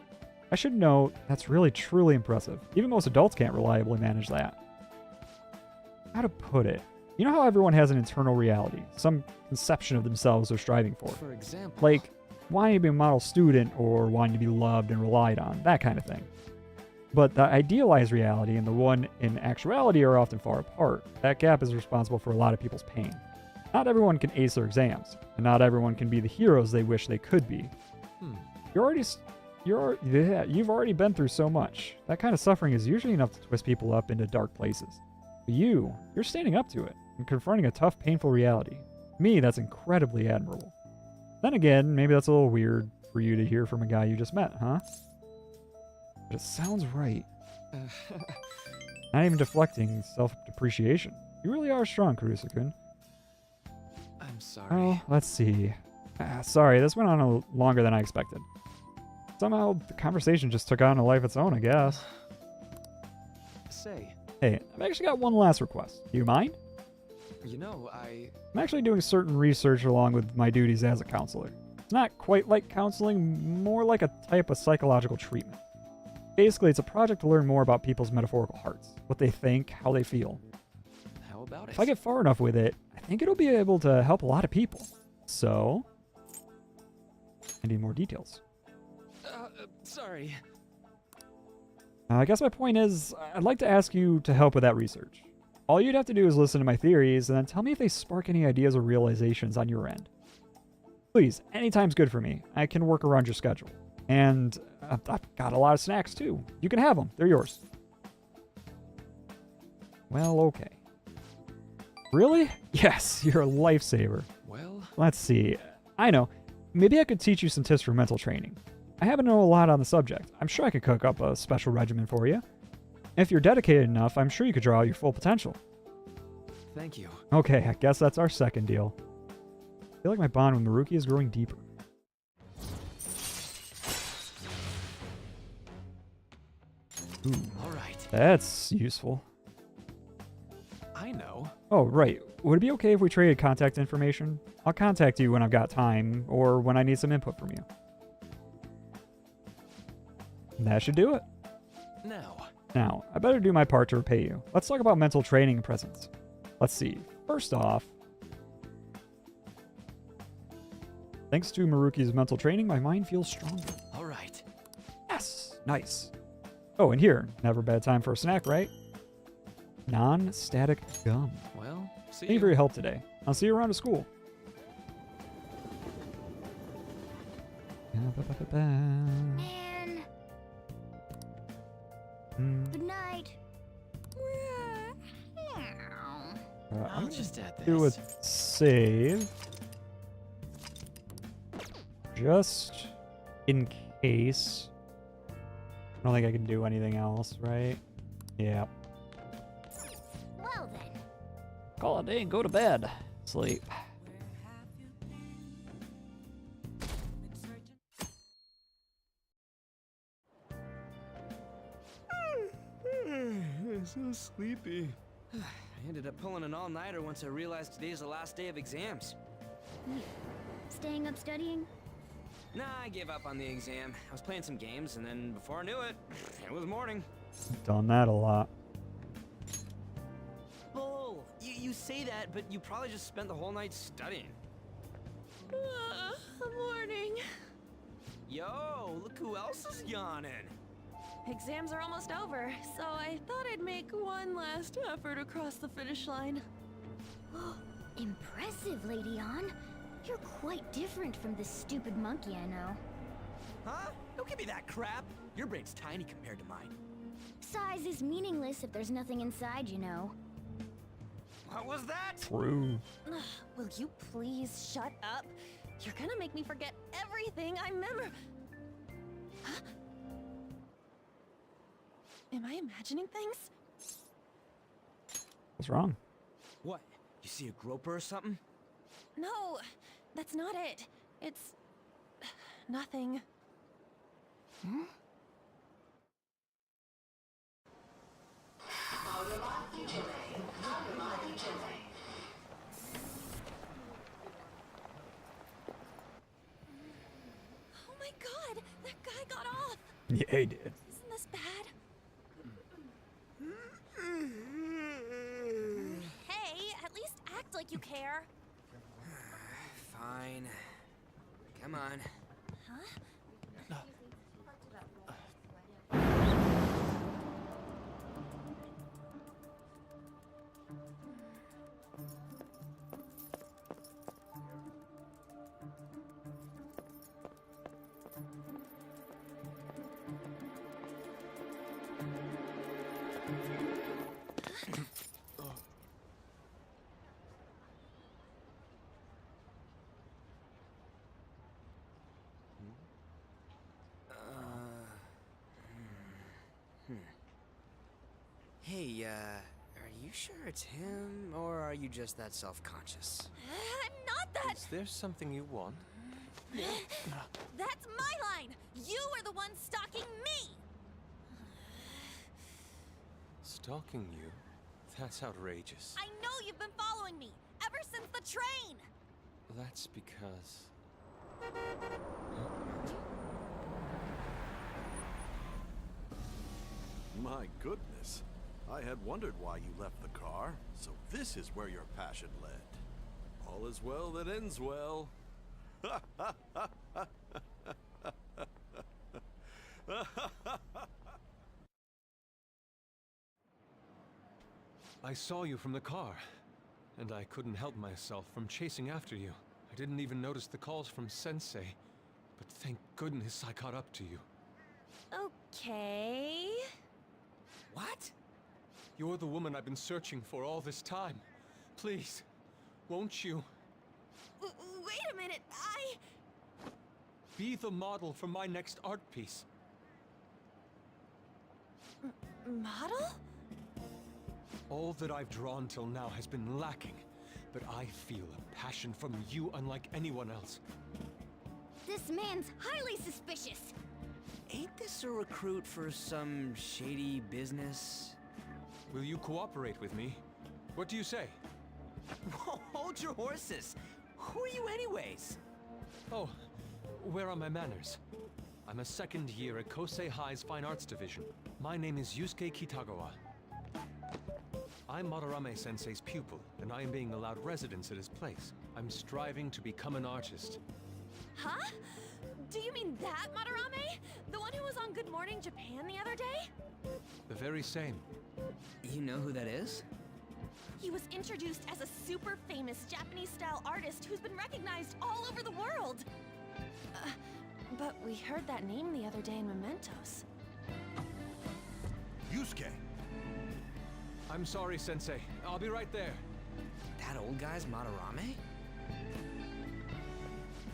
I should note, that's really truly impressive. Even most adults can't reliably manage that. How to put it? You know how everyone has an internal reality, some conception of themselves they're striving for? For example, Like wanting to be a model student or wanting to be loved and relied on, that kind of thing. But the idealized reality and the one in actuality are often far apart. That gap is responsible for a lot of people's pain. Not everyone can ace their exams, and not everyone can be the heroes they wish they could be. You've already been through so much. That kind of suffering is usually enough to twist people up into dark places. But you're standing up to it and confronting a tough, painful reality. To me, that's incredibly admirable. Then again, maybe that's a little weird for you to hear from a guy you just met, huh? But it sounds right. Not even deflecting self-depreciation. You really are strong, Karusa-kun. I'm sorry. Oh, let's see. Sorry, this went on longer than I expected. Somehow, the conversation just took on a life of its own, I guess. Say. Hey, I've actually got one last request. Do you mind? You know, I'm actually doing certain research along with my duties as a counselor. It's not quite like counseling, more like a type of psychological treatment. Basically, it's a project to learn more about people's metaphorical hearts, what they think, how they feel. How about it? If I get far enough with it, I think it'll be able to help a lot of people. So, I need more details. Sorry. I guess my point is, I'd like to ask you to help with that research. All you'd have to do is listen to my theories, and then tell me if they spark any ideas or realizations on your end. Please, anytime's good for me. I can work around your schedule. And I've got a lot of snacks, too. You can have them. They're yours. Well, okay. Really? Yes, you're a lifesaver. Well, let's see. I know. Maybe I could teach you some tips for mental training. I happen to know a lot on the subject. I'm sure I could cook up a special regimen for you. If you're dedicated enough, I'm sure you could draw out your full potential. Thank you. Okay, I guess that's our second deal. I feel like my bond with Maruki is growing deeper. Ooh, all right. That's useful. I know. Oh, right. Would it be okay if we traded contact information? I'll contact you when I've got time, or when I need some input from you. That should do it. Now, I better do my part to repay you. Let's talk about mental training and presence. Let's see. First off, thanks to Maruki's mental training, my mind feels stronger. All right. Yes, nice. Oh, and here, never a bad time for a snack, right? Non-static gum. Well, see Thank you for your help today. I'll see you around at school. Man. Good night. I'll just add this. Do a save. Just in case. I don't think I can do anything else, right? Yeah. Well then. Call it a day and go to bed. Sleep. I'm so sleepy. I ended up pulling an all-nighter once I realized today's the last day of exams. Staying up studying? Nah, I gave up on the exam. I was playing some games, and then before I knew it, it was morning. Done that a lot. Bull! You say that, but you probably just spent the whole night studying. Morning. Yo, look who else is yawning. Exams are almost over, so I thought I'd make one last effort across the finish line. Impressive, Lady Ann. You're quite different from this stupid monkey I know. Huh? Don't give me that crap. Your brain's tiny compared to mine. Size is meaningless if there's nothing inside, you know. What was that? True. Will you please shut up? You're gonna make me forget everything I remember. Huh? Am I imagining things? What's wrong? What? You see a groper or something? No, that's not it. It's nothing. Hmm? Yeah, he did. Isn't this bad? Hey, at least act like you care. Fine. Come on. Huh? Hey, are you sure it's him, or are you just that self-conscious? I'm not that. Is there something you want? That's my line. You are the one stalking me. Stalking you? That's outrageous. I know you've been following me ever since the train. That's because... My goodness. I had wondered why you left the car, so this is where your passion led. All is well that ends well. I saw you from the car, and I couldn't help myself from chasing after you. I didn't even notice the calls from Sensei, but thank goodness I caught up to you. Okay. What? You're the woman I've been searching for all this time. Please, won't you Wait a minute, be the model for my next art piece? Model? All that I've drawn till now has been lacking, but I feel a passion from you unlike anyone else. This man's highly suspicious. Ain't this a recruit for some shady business? Will you cooperate with me? What do you say? Hold your horses! Who are you anyways? Oh, where are my manners? I'm a second year at Kosei High's Fine Arts Division. My name is Yusuke Kitagawa. I'm Madarame-sensei's pupil, and I am being allowed residence at his place. I'm striving to become an artist. Huh? Do you mean that Madarame? The one who was on Good Morning Japan the other day? The very same. You know who that is? He was introduced as a super famous Japanese-style artist who's been recognized all over the world. But we heard that name the other day in Mementos. Yusuke! I'm sorry, Sensei. I'll be right there. That old guy's Madarame?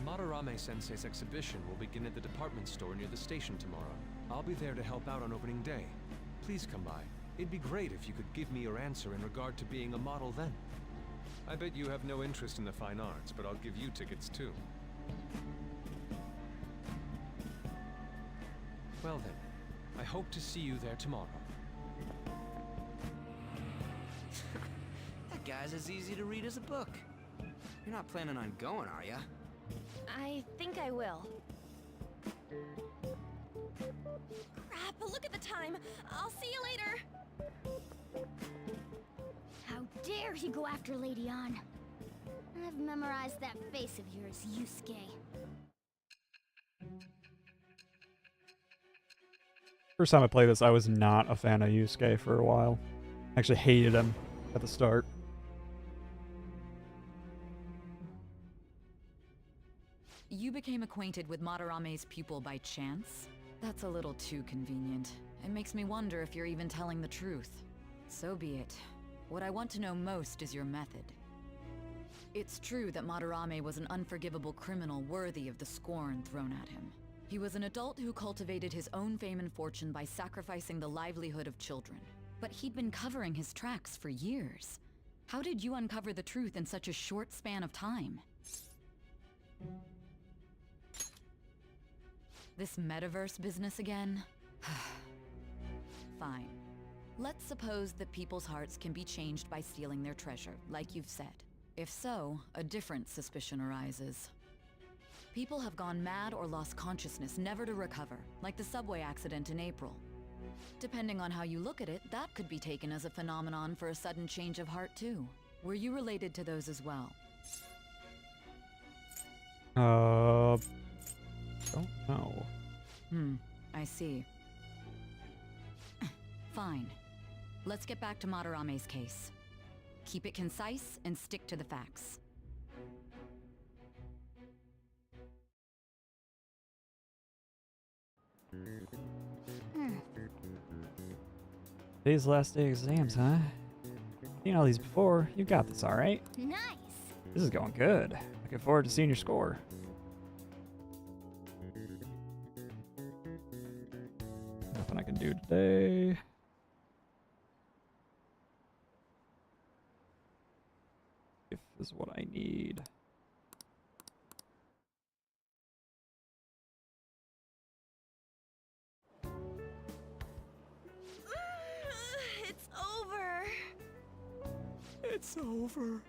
Madarame-sensei's exhibition will begin at the department store near the station tomorrow. I'll be there to help out on opening day. Please come by. It'd be great if you could give me your answer in regard to being a model then. I bet you have no interest in the fine arts, but I'll give you tickets too. Well then, I hope to see you there tomorrow. That guy's as easy to read as a book. You're not planning on going, are ya? I think I will. Crap, look at the time. I'll see you later. How dare he go after Lady Ann? I've memorized that face of yours, Yusuke. First time I played this, I was not a fan of Yusuke for a while. I actually hated him at the start. You became acquainted with Madarame's pupil by chance? That's a little too convenient. It makes me wonder if you're even telling the truth. So be it. What I want to know most is your method. It's true that Madarame was an unforgivable criminal worthy of the scorn thrown at him. He was an adult who cultivated his own fame and fortune by sacrificing the livelihood of children. But he'd been covering his tracks for years. How did you uncover the truth in such a short span of time? This metaverse business again? Fine. Let's suppose that people's hearts can be changed by stealing their treasure, like you've said. If so, a different suspicion arises. People have gone mad or lost consciousness, never to recover, like the subway accident in April. Depending on how you look at it, that could be taken as a phenomenon for a sudden change of heart too. Were you related to those as well? Don't know. I see. Fine. Let's get back to Madarame's case. Keep it concise and stick to the facts. Today's the last day of exams, huh? Seen all these before. You got this, all right? Nice. This is going good. Looking forward to seeing your score. Nothing I can do today. If this is what I need. It's over. It's over.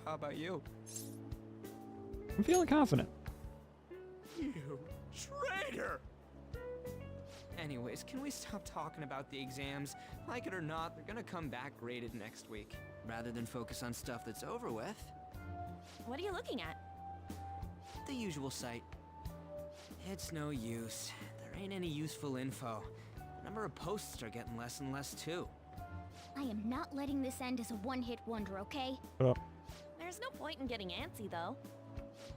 How about you? I'm feeling confident. You traitor! Anyways, can we stop talking about the exams? Like it or not, they're gonna come back graded next week. Rather than focus on stuff that's over with, What are you looking at? the usual site. It's no use. There ain't any useful info. The number of posts are getting less and less too. I am not letting this end as a one-hit wonder, okay? There's no point in getting antsy, though.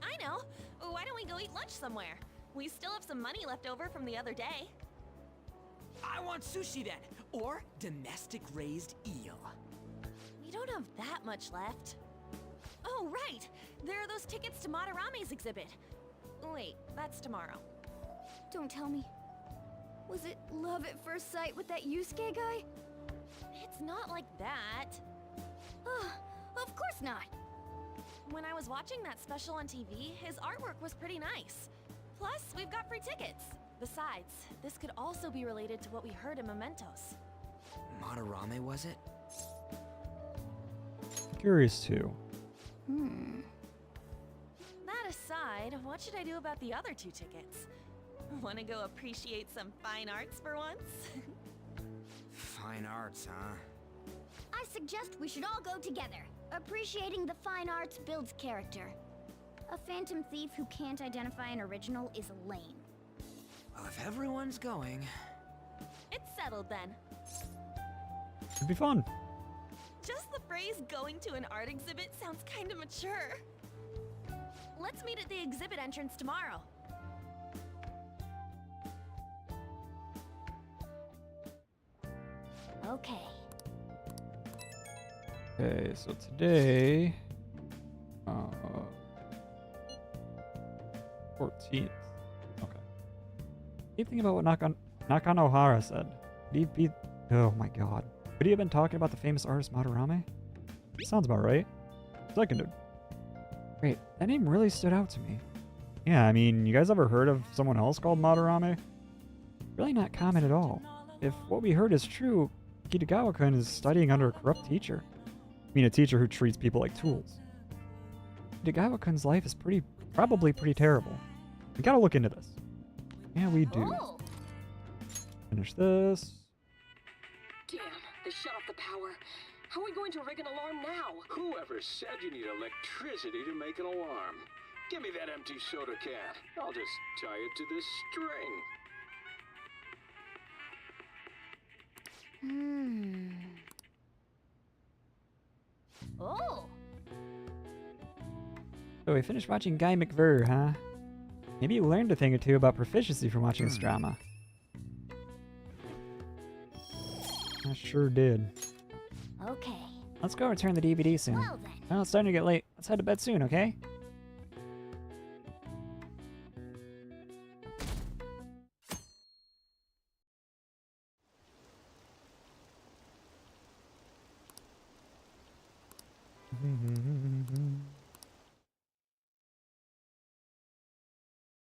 I know. Why don't we go eat lunch somewhere? We still have some money left over from the other day. I want sushi then, or domestic raised eel. We don't have that much left. Oh, right! There are those tickets to Madarame's exhibit. Wait, that's tomorrow. Don't tell me. Was it love at first sight with that Yusuke guy? It's not like that. Of course not. When I was watching that special on TV, his artwork was pretty nice. Plus, we've got free tickets. Besides, this could also be related to what we heard in Mementos. Madarame, was it? Curious too. That aside, what should I do about the other 2 tickets? Want to go appreciate some fine arts for once? Fine arts, huh? I suggest we should all go together. Appreciating the fine arts builds character. A phantom thief who can't identify an original is lame. Well, if everyone's going... It's settled then. Should be fun. Just the phrase going to an art exhibit sounds kind of mature. Let's meet at the exhibit entrance tomorrow. Okay. Okay, so today, 14th. Okay. Keep thinking about what Nakanohara said. Could he be? Oh my God. Could he have been talking about the famous artist Madarame? Sounds about right. Seconded. Wait, that name really stood out to me. Yeah, I mean, you guys ever heard of someone else called Madarame? Really not common at all. If what we heard is true, Kitagawa-kun is studying under a corrupt teacher. I mean, a teacher who treats people like tools. Kitagawa-kun's life is probably pretty terrible. We gotta look into this. Yeah, we do. Oh. Finish this. Damn, they shut off the power. How are we going to rig an alarm now? Whoever said you need electricity to make an alarm? Give me that empty soda can. I'll just tie it to this string. Oh. So we finished watching Guy McVer, huh? Maybe you learned a thing or two about proficiency from watching this drama. I sure did. Okay. Let's go return the DVD soon. Well then. Well, it's starting to get late. Let's head to bed soon, okay?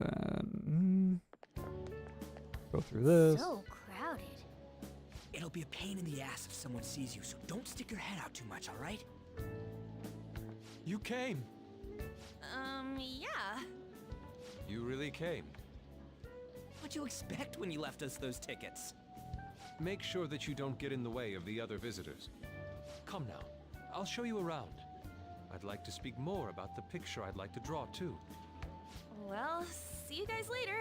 Then go through this. So crowded. It'll be a pain in the ass if someone sees you, so don't stick your head out too much, alright? You came. Yeah. You really came. What'd you expect when you left us those tickets? Make sure that you don't get in the way of the other visitors. Come now, I'll show you around. I'd like to speak more about the picture I'd like to draw, too. Well, see you guys later.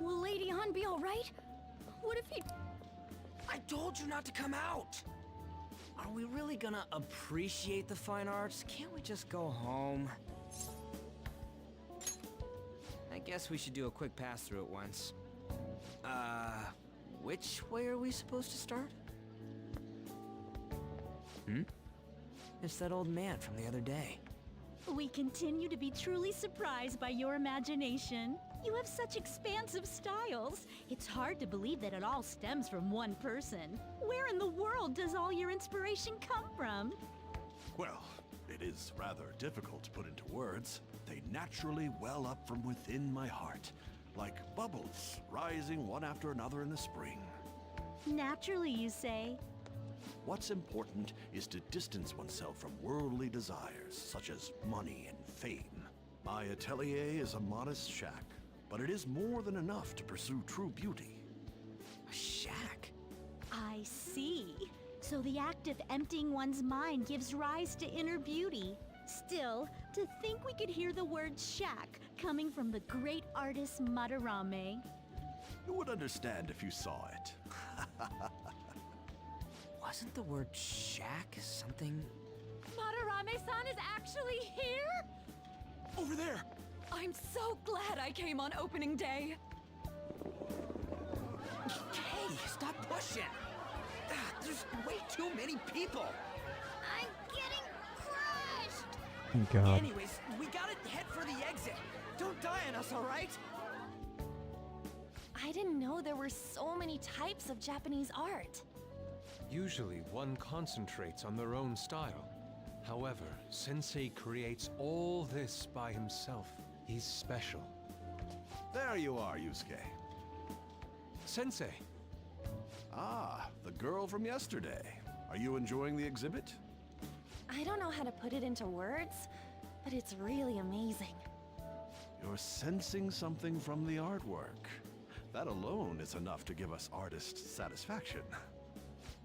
Will Lady Han be alright? What if he... I told you not to come out! Are we really gonna appreciate the fine arts? Can't we just go home? I guess we should do a quick pass-through at once. Which way are we supposed to start? It's that old man from the other day. We continue to be truly surprised by your imagination. You have such expansive styles. It's hard to believe that it all stems from one person. Where in the world does all your inspiration come from? Well, it is rather difficult to put into words. They naturally well up from within my heart, like bubbles rising one after another in the spring. Naturally, you say? What's important is to distance oneself from worldly desires, such as money and fame. My atelier is a modest shack, but it is more than enough to pursue true beauty. A shack? I see. So the act of emptying one's mind gives rise to inner beauty. Still, to think we could hear the word shack coming from the great artist Madarame. You would understand if you saw it. Wasn't the word shack something? Madarame-san is actually here? Over there! I'm so glad I came on opening day. Hey, stop pushing! There's way too many people! I'm getting crushed! Thank God. Anyways, we gotta head for the exit. Don't die on us, alright? I didn't know there were so many types of Japanese art. Usually, one concentrates on their own style. However, Sensei creates all this by himself. He's special. There you are, Yusuke. Sensei! Ah, the girl from yesterday. Are you enjoying the exhibit? I don't know how to put it into words, but it's really amazing. You're sensing something from the artwork. That alone is enough to give us artists satisfaction.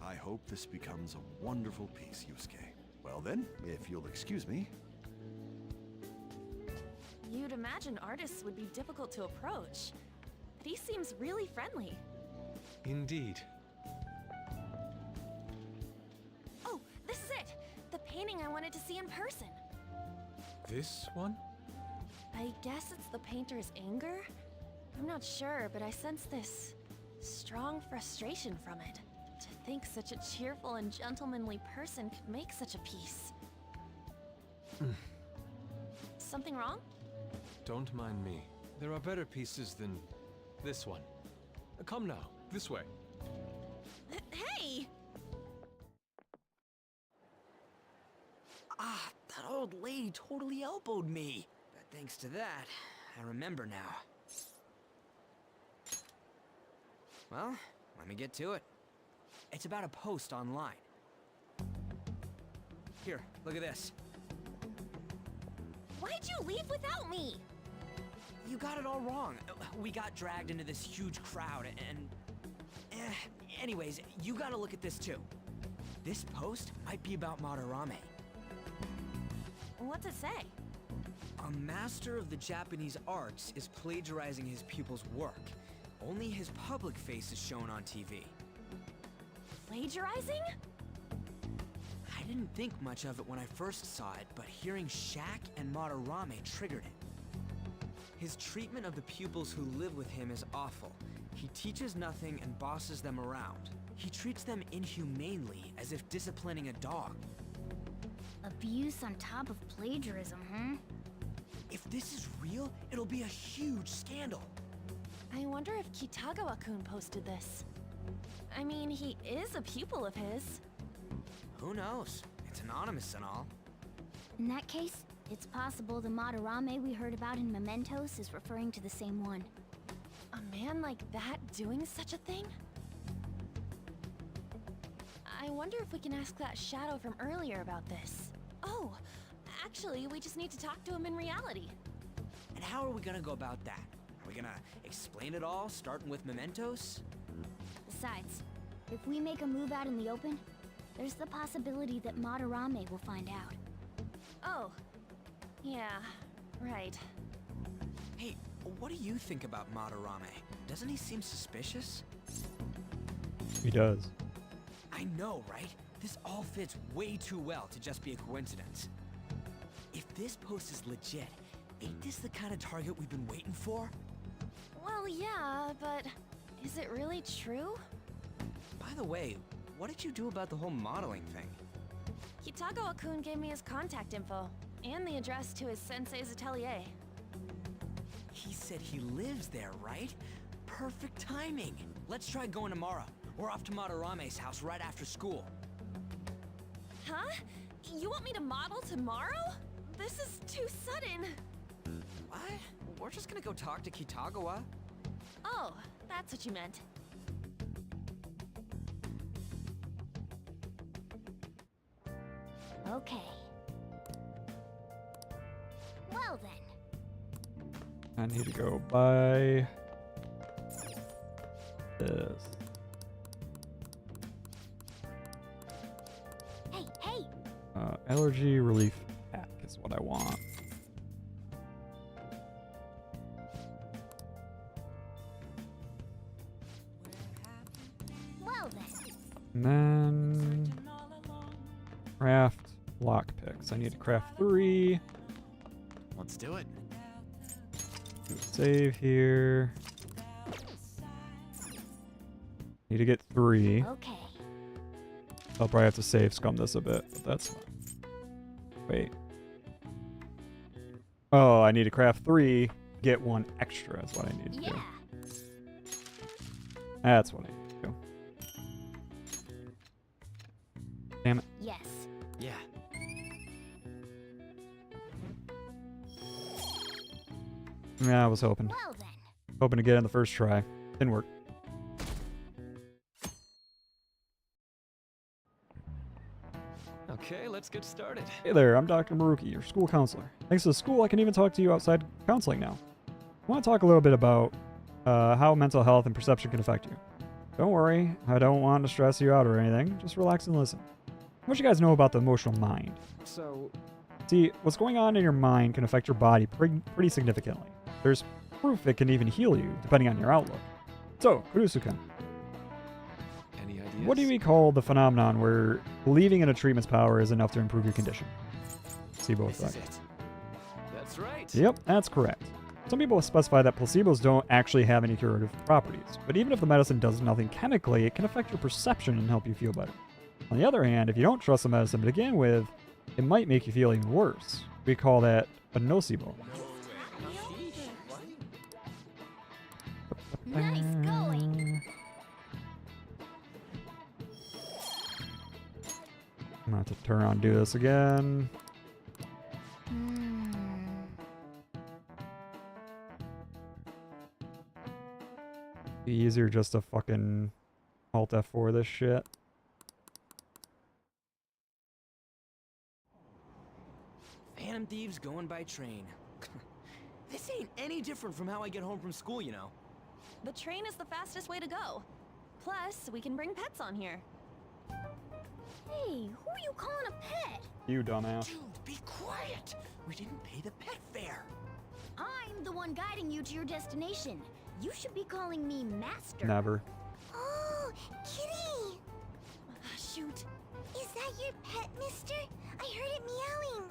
I hope this becomes a wonderful piece, Yusuke. Well then, if you'll excuse me. You'd imagine artists would be difficult to approach, but he seems really friendly. Indeed. Oh, this is it! The painting I wanted to see in person. This one? I guess it's the painter's anger? I'm not sure, but I sense this strong frustration from it. To think such a cheerful and gentlemanly person could make such a piece. Something wrong? Don't mind me. There are better pieces than this one. Come now, this way. Hey! Ah, that old lady totally elbowed me. But thanks to that, I remember now. Well, let me get to it. It's about a post online. Here, look at this. Why'd you leave without me? You got it all wrong. We got dragged into this huge crowd and... anyways, you gotta look at this too. This post might be about Madarame. What's it say? A master of the Japanese arts is plagiarizing his pupil's work. Only his public face is shown on TV. Plagiarizing? I didn't think much of it when I first saw it, but hearing Shack and Madarame triggered it. His treatment of the pupils who live with him is awful. He teaches nothing and bosses them around. He treats them inhumanely, as if disciplining a dog. Abuse on top of plagiarism, huh? If this is real, it'll be a huge scandal. I wonder if Kitagawa-kun posted this. I mean, he is a pupil of his. Who knows? It's anonymous and all. In that case, it's possible the Madarame we heard about in Mementos is referring to the same one. A man like that doing such a thing? I wonder if we can ask that shadow from earlier about this. Oh, actually, we just need to talk to him in reality. But how are we gonna go about that? Are we gonna explain it all, starting with mementos? Besides, if we make a move out in the open, there's the possibility that Madarame will find out. Oh. Yeah, right. Hey, what do you think about Madarame? Doesn't he seem suspicious? He does. I know, right? This all fits way too well to just be a coincidence. If this post is legit, ain't this the kind of target we've been waiting for? Well, yeah, but is it really true? By the way, what did you do about the whole modeling thing? Kitagawa-kun gave me his contact info, and the address to his sensei's atelier. He said he lives there, right? Perfect timing. Let's try going tomorrow. We're off to Madarame's house right after school. Huh? You want me to model tomorrow? This is too sudden. What? We're just gonna go talk to Kitagawa. Oh, that's what you meant. Okay. Well then. I need to go buy this. Hey, hey! Allergy relief pack is what I want. Well then. And then craft lockpicks. I need to craft 3. Let's do it. Save here. Need to get 3. Okay. I'll probably have to save scum this a bit, but that's fine. Wait. Oh, I need to craft 3, get 1 extra. That's what I need to do. That's what I need to do. Damn it. Yes. Yeah. Yeah, I was hoping. Well then. Hoping to get in the first try. Didn't work. Okay, let's get started. Hey there, I'm Dr. Maruki, your school counselor. Thanks to the school, I can even talk to you outside counseling now. I want to talk a little bit about how mental health and perception can affect you. Don't worry, I don't want to stress you out or anything. Just relax and listen. What you guys know about the emotional mind? So, See, what's going on in your mind can affect your body pretty significantly. There's proof it can even heal you, depending on your outlook. So, Kurusu-kun, any ideas? what do we call the phenomenon where believing in a treatment's power is enough to improve your condition? Placebo effect. That's right. Yep, that's correct. Some people specify that placebos don't actually have any curative properties, but even if the medicine does nothing chemically, it can affect your perception and help you feel better. On the other hand, if you don't trust the medicine to begin with, it might make you feel even worse. We call that a nocebo. Nice going. I'm gonna have to turn on and do this again. Be easier just to fucking Alt F4 this shit. Phantom thieves going by train. This ain't any different from how I get home from school, you know. The train is the fastest way to go. Plus, we can bring pets on here. Hey, who are you calling a pet? You dumbass. Dude, be quiet. We didn't pay the pet fare. I'm the one guiding you to your destination. You should be calling me Master. Never. Oh, Kitty! Shoot. Is that your pet, mister? I heard it meowing.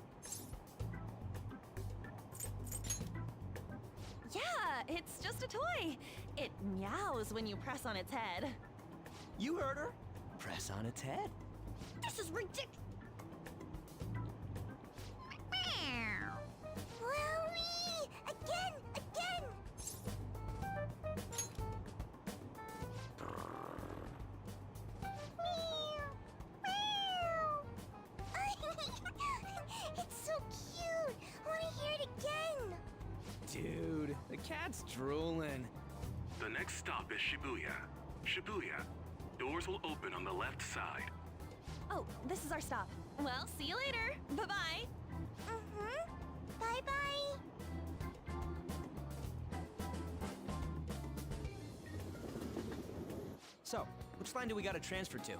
Yeah, it's just a toy. It meows when you press on its head. You heard her. Press on its head. This is ridiculous. Wowie! Again! Again! It's so cute! I want to hear it again! Dude, the cat's drooling. The next stop is Shibuya. Shibuya. Doors will open on the left side. Oh, this is our stop. Well, see you later. Bye-bye. Mm-hmm. Bye-bye. So, which line do we gotta transfer to?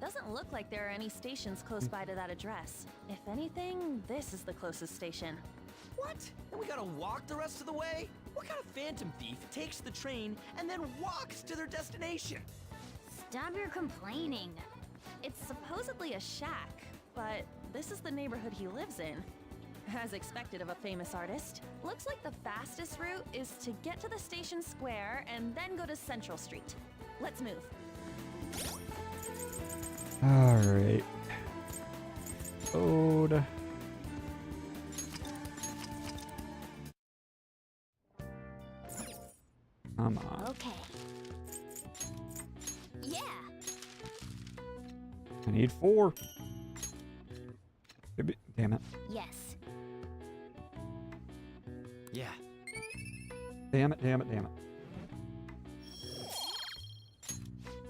Doesn't look like there are any stations close by to that address. If anything, this is the closest station. What? And we gotta walk the rest of the way? What kind of phantom thief takes the train and then walks to their destination? Stop your complaining. It's supposedly a shack, but this is the neighborhood he lives in. As expected of a famous artist. Looks like the fastest route is to get to the station square and then go to Central Street. Let's move. Alright. Load. Come on. Okay. Yeah. I need 4. Damn it. Yes. Yeah. Damn it, damn it, damn it.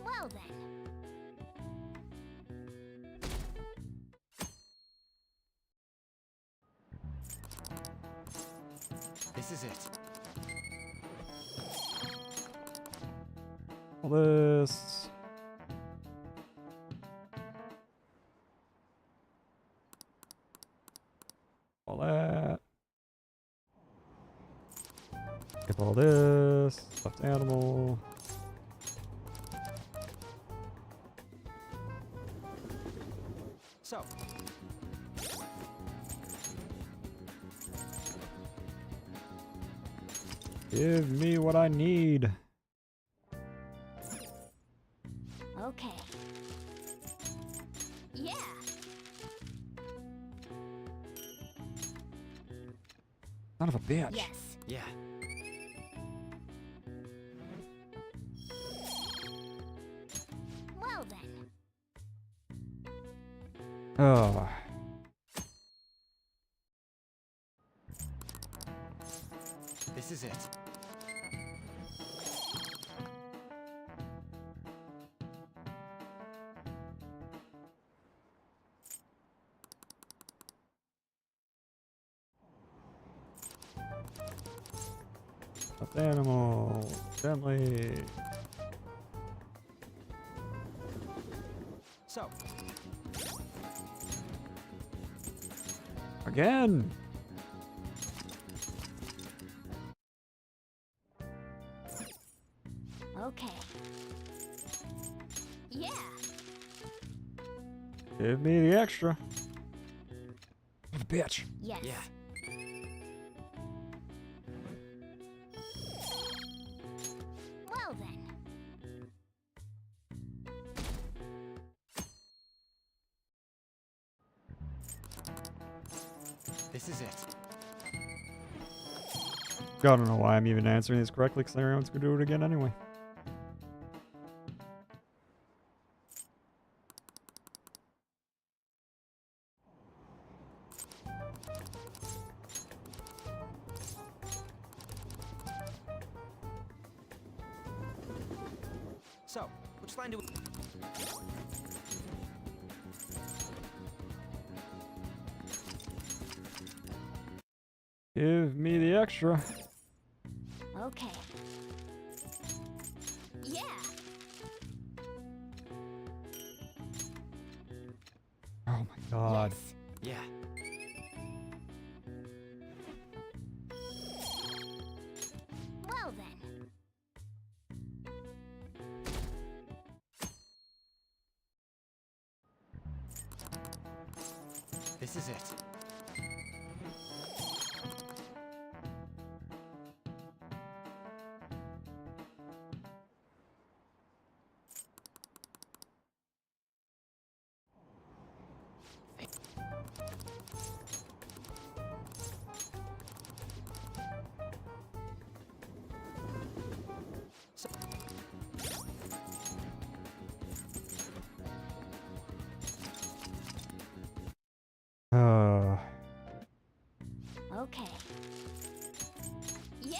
Well then. This is it. All this. All that. Skip all this. Stuffed animal. So, Give me what I need. Okay. Yeah. Son of a bitch. Yes. Yeah. Well then. Oh. This is it. Stuffed animal. Gently. so. Again. Okay. Yeah. Give me the extra. Son of a bitch. Yes. Yeah. Well then. This is it. I don't know why I'm even answering these correctly, because everyone's gonna do it again anyway. So, which line do we... Give me the extra. Okay. Yeah. Oh my god. Yeah. Well then. This is it. Okay. Yeah.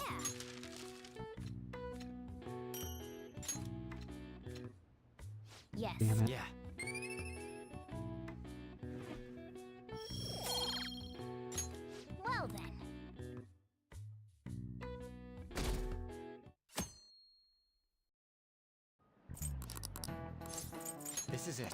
Yes. Damn it. Yeah. Well then. This is it.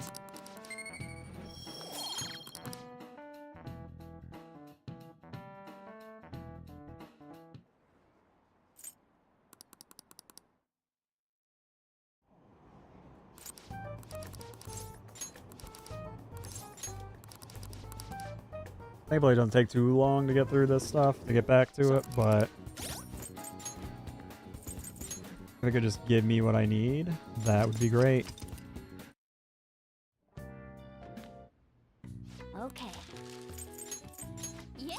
Thankfully, it doesn't take too long to get through this stuff, to get back to it, but if it could just give me what I need, that would be great. Okay. Yeah.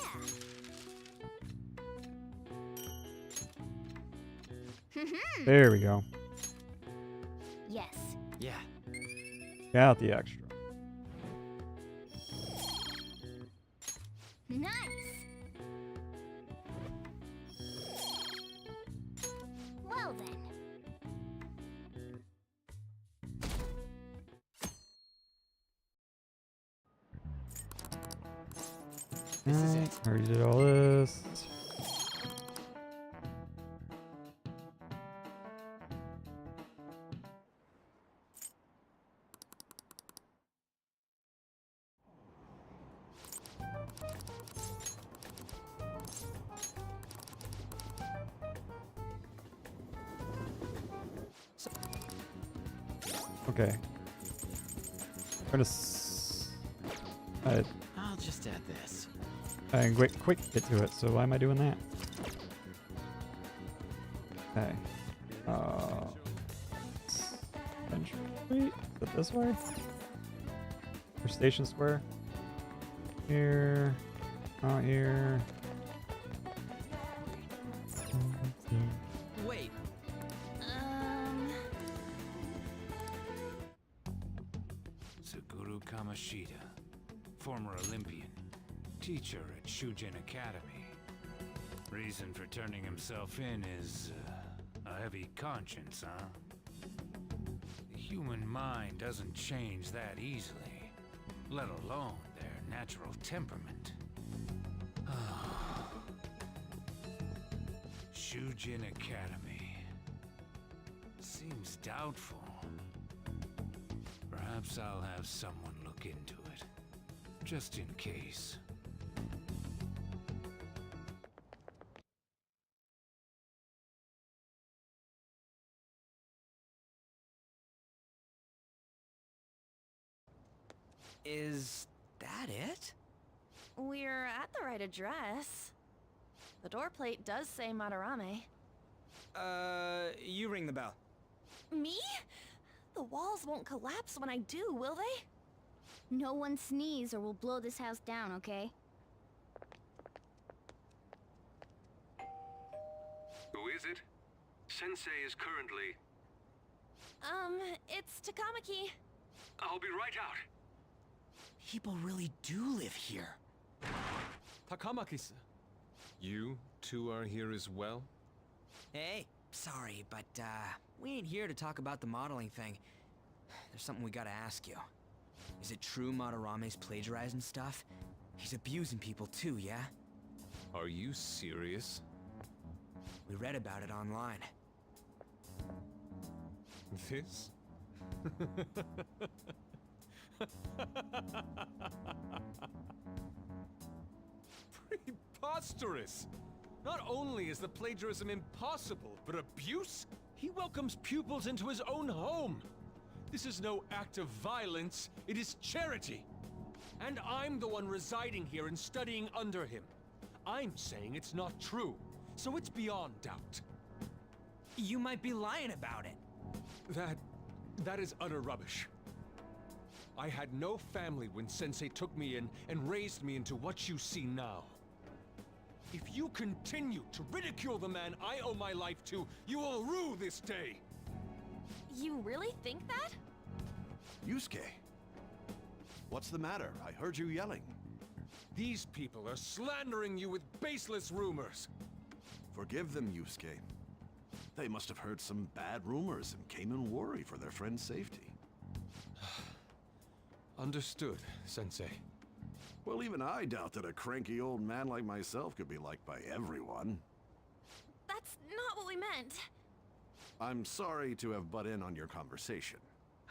There we go. Yes. Yeah. Got the extra. Nice. Well then. This is it. Already did all this. Okay. I'll just add this. I can quick get to it, so why am I doing that? Okay. Wait, is it this way? Or Station Square? Here. Out here. Wait. Suguru Kamoshida, former Olympian, teacher at Shujin Academy. Reason for turning himself in is a heavy conscience, huh? The human mind doesn't change that easily, let alone their natural temperament. Shujin Academy. Seems doubtful. Perhaps I'll have someone look into it, just in case. Is that it? We're at the right address. The door plate does say Madarame. You ring the bell. Me? The walls won't collapse when I do, will they? No one sneeze or we'll blow this house down, okay? Who is it? Sensei is currently... It's Takamaki. I'll be right out. People really do live here. Takamaki-san, you two are here as well? Hey, sorry, but we ain't here to talk about the modeling thing. There's something we gotta ask you. Is it true Madarame's plagiarizing stuff? He's abusing people too, yeah? Are you serious? We read about it online. This? Preposterous! Not only is the plagiarism impossible, but abuse? He welcomes pupils into his own home! This is no act of violence, it is charity! And I'm the one residing here and studying under him. I'm saying it's not true, so it's beyond doubt. You might be lying about it. That is utter rubbish. I had no family when Sensei took me in and raised me into what you see now. If you continue to ridicule the man I owe my life to, you will rue this day! You really think that? Yusuke, what's the matter? I heard you yelling. These people are slandering you with baseless rumors. Forgive them, Yusuke. They must have heard some bad rumors and came in worry for their friend's safety. Understood, Sensei. Well, even I doubt that a cranky old man like myself could be liked by everyone. That's not what we meant. I'm sorry to have butt in on your conversation.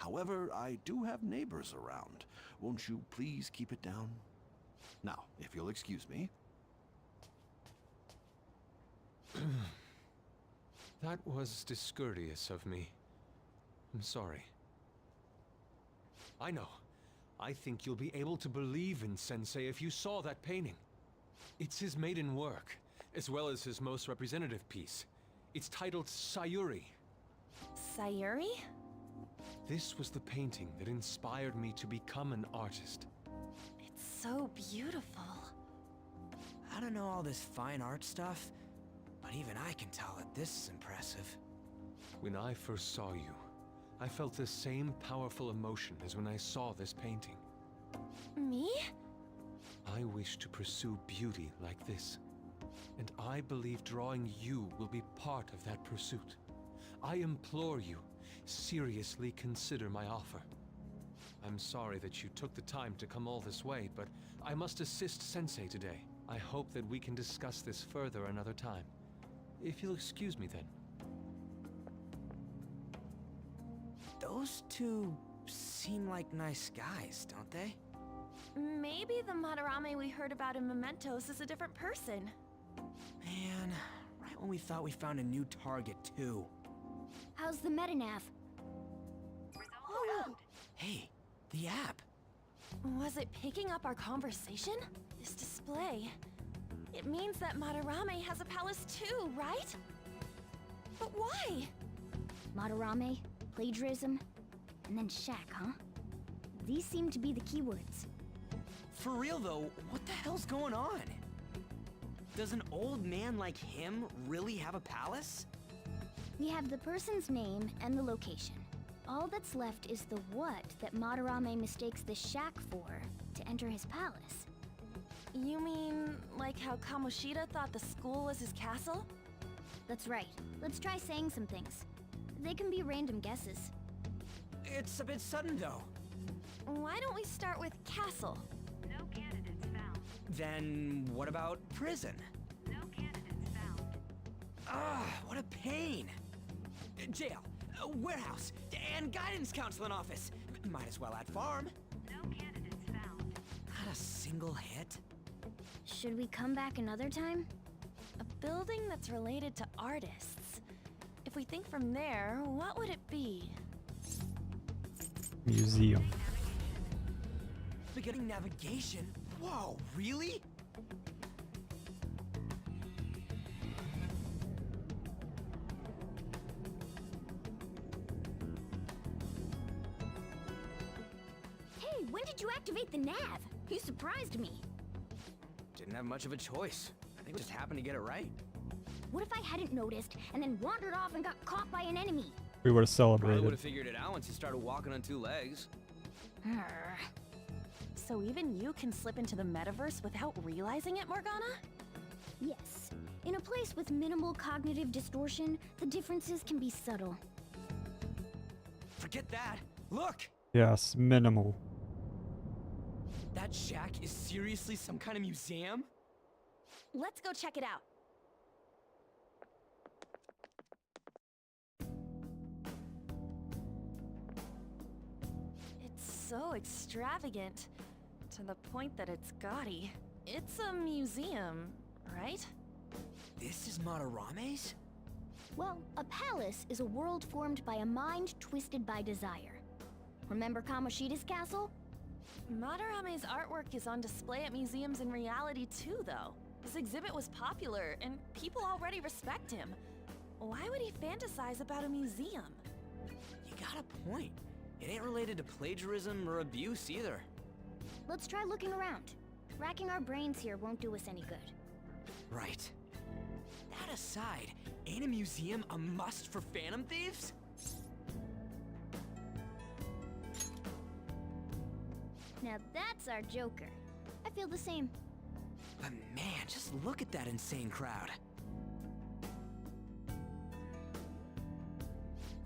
However, I do have neighbors around. Won't you please keep it down? Now, if you'll excuse me. That was discourteous of me. I'm sorry. I know. I think you'll be able to believe in Sensei if you saw that painting. It's his maiden work, as well as his most representative piece. It's titled Sayuri. Sayuri? This was the painting that inspired me to become an artist. It's so beautiful. I don't know all this fine art stuff, but even I can tell that this is impressive. When I first saw you, I felt the same powerful emotion as when I saw this painting. Me? I wish to pursue beauty like this. And I believe drawing you will be part of that pursuit. I implore you, seriously consider my offer. I'm sorry that you took the time to come all this way, but I must assist Sensei today. I hope that we can discuss this further another time. If you'll excuse me then. Those two seem like nice guys, don't they? Maybe the Madarame we heard about in Mementos is a different person. Man, right when we thought we found a new target, too. How's the metanav? Hey, the app. Was it picking up our conversation? This display. It means that Madarame has a palace too, right? But why? Madarame, plagiarism, and then Shaq, huh? These seem to be the keywords. For real though, what the hell's going on? Does an old man like him really have a palace? We have the person's name and the location. All that's left is the what that Madarame mistakes the shack for to enter his palace. You mean, like how Kamoshida thought the school was his castle? That's right. Let's try saying some things. They can be random guesses. It's a bit sudden though. Why don't we start with castle? No candidates found. Then what about prison? No candidates found. Ah, what a pain. Jail, warehouse, and guidance counseling office. Might as well add farm. No candidates found. Not a single hit. Should we come back another time? A building that's related to artists. If we think from there, what would it be? Museum. Beginning navigation? Whoa, really? Hey, when did you activate the nav? You surprised me. Didn't have much of a choice. I think we just happened to get it right. What if I hadn't noticed and then wandered off and got caught by an enemy? We would have Probably celebrated. would have figured it out once you started walking on two legs. So even you can slip into the metaverse without realizing it, Morgana? Yes. In a place with minimal cognitive distortion, the differences can be subtle. Forget that. Look! Yes, minimal. That shack is seriously some kind of museum? Let's go check it out. It's so extravagant, to the point that it's gaudy. It's a museum, right? This is Madarame's? Well, a palace is a world formed by a mind twisted by desire. Remember Kamoshida's castle? Madarame's artwork is on display at museums in reality too, though. His exhibit was popular, and people already respect him. Why would he fantasize about a museum? You got a point. It ain't related to plagiarism or abuse either. Let's try looking around. Racking our brains here won't do us any good. Right. That aside, ain't a museum a must for Phantom Thieves? Now that's our Joker. I feel the same. But man, just look at that insane crowd.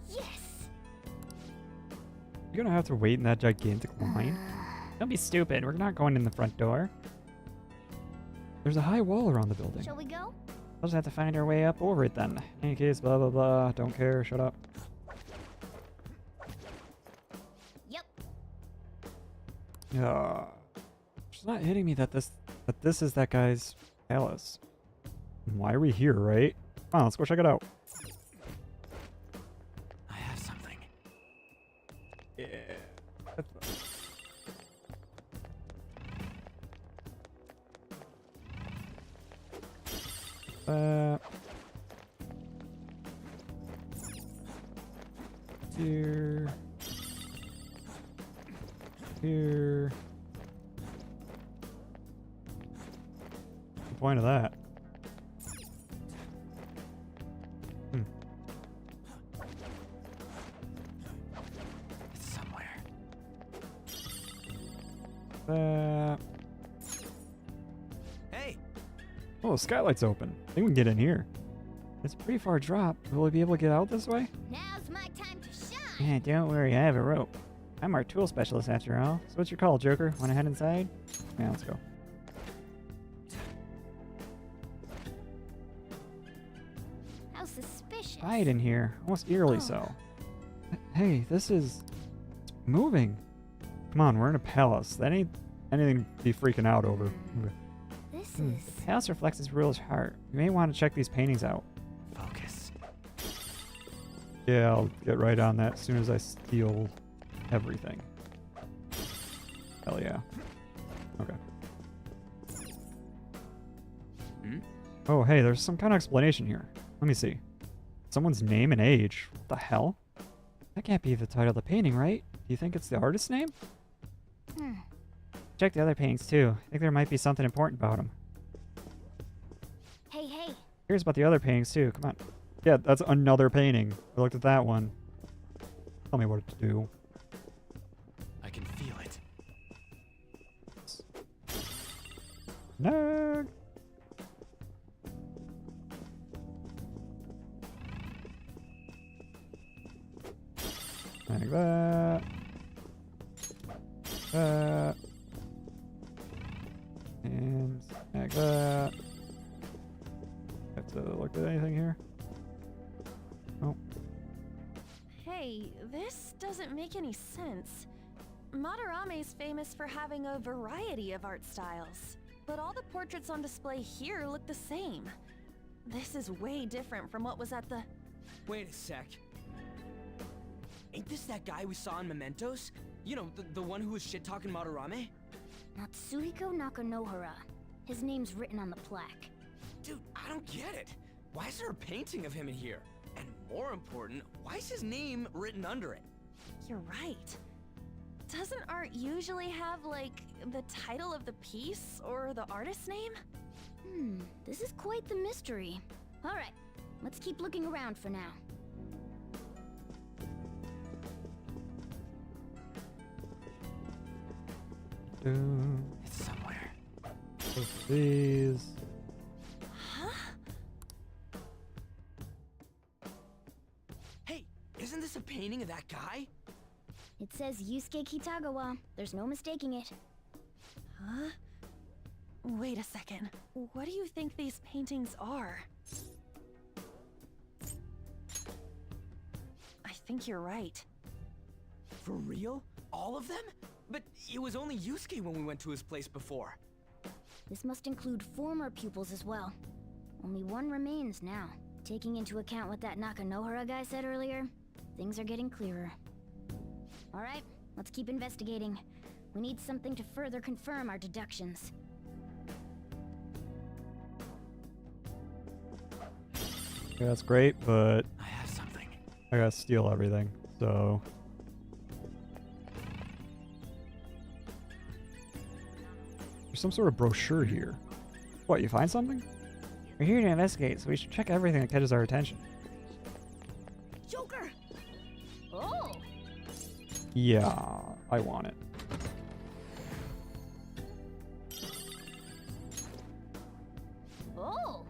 Yes! You're gonna have to wait in that gigantic line? Don't be stupid. We're not going in the front door. There's a high wall around the building. Shall we go? We'll just have to find our way up over it then. In any case, blah blah blah. Don't care. Shut up. It's not hitting me that this is that guy's palace. Why are we here, right? Come on, let's go check it out. I have something. Yeah. Here. Here. What's the point of that? It's somewhere. Hey! Oh, the skylight's open. I think we can get in here. It's a pretty far drop. Will we be able to get out this way? Now's my time to shine. Yeah, don't worry, I have a rope. I'm our tool specialist after all. So what's your call, Joker? Wanna head inside? Yeah, let's go. How suspicious. Quiet in here. Almost eerily so. Hey, this is... It's moving. Come on, we're in a palace. That ain't anything to be freaking out over. This The is... palace reflects his ruler's heart. You may want to check these paintings out. Focus. Yeah, I'll get right on that as soon as I steal everything. Hell yeah. Okay. Oh, hey, there's some kind of explanation here. Let me see. Someone's name and age. What the hell? That can't be the title of the painting, right? Do you think it's the artist's name? Check the other paintings, too. I think there might be something important about them. Hey, hey. Here's about the other paintings, too. Come on. Yeah, that's another painting. I looked at that one. Tell me what to do. I can feel it. Nerd! Like that. And like that. Have to look at anything here? Oh. Hey, this doesn't make any sense. Madarame's famous for having a variety of art styles, but all the portraits on display here look the same. This is way different from what was at the... Wait a sec. Ain't this that guy we saw in Mementos? You know, the one who was shit-talking Madarame? Natsuhiko Nakanohara. His name's written on the plaque. Dude, I don't get it. Why is there a painting of him in here? And more important, why is his name written under it? You're right. Doesn't art usually have, like, the title of the piece or the artist's name? This is quite the mystery. Alright, let's keep looking around for now. It's somewhere. Both of these. Huh? Hey, isn't this a painting of that guy? It says Yusuke Kitagawa. There's no mistaking it. Huh? Wait a second. What do you think these paintings are? I think you're right. For real? All of them? But it was only Yusuke when we went to his place before. This must include former pupils as well. Only one remains now. Taking into account what that Nakanohara guy said earlier, things are getting clearer. Alright, let's keep investigating. We need something to further confirm our deductions. Yeah, that's great, but I have something. I gotta steal everything, so... There's some sort of brochure here. What, you find something? We're here to investigate, so we should check everything that catches our attention. Joker! Oh! Yeah, I want it. Oh!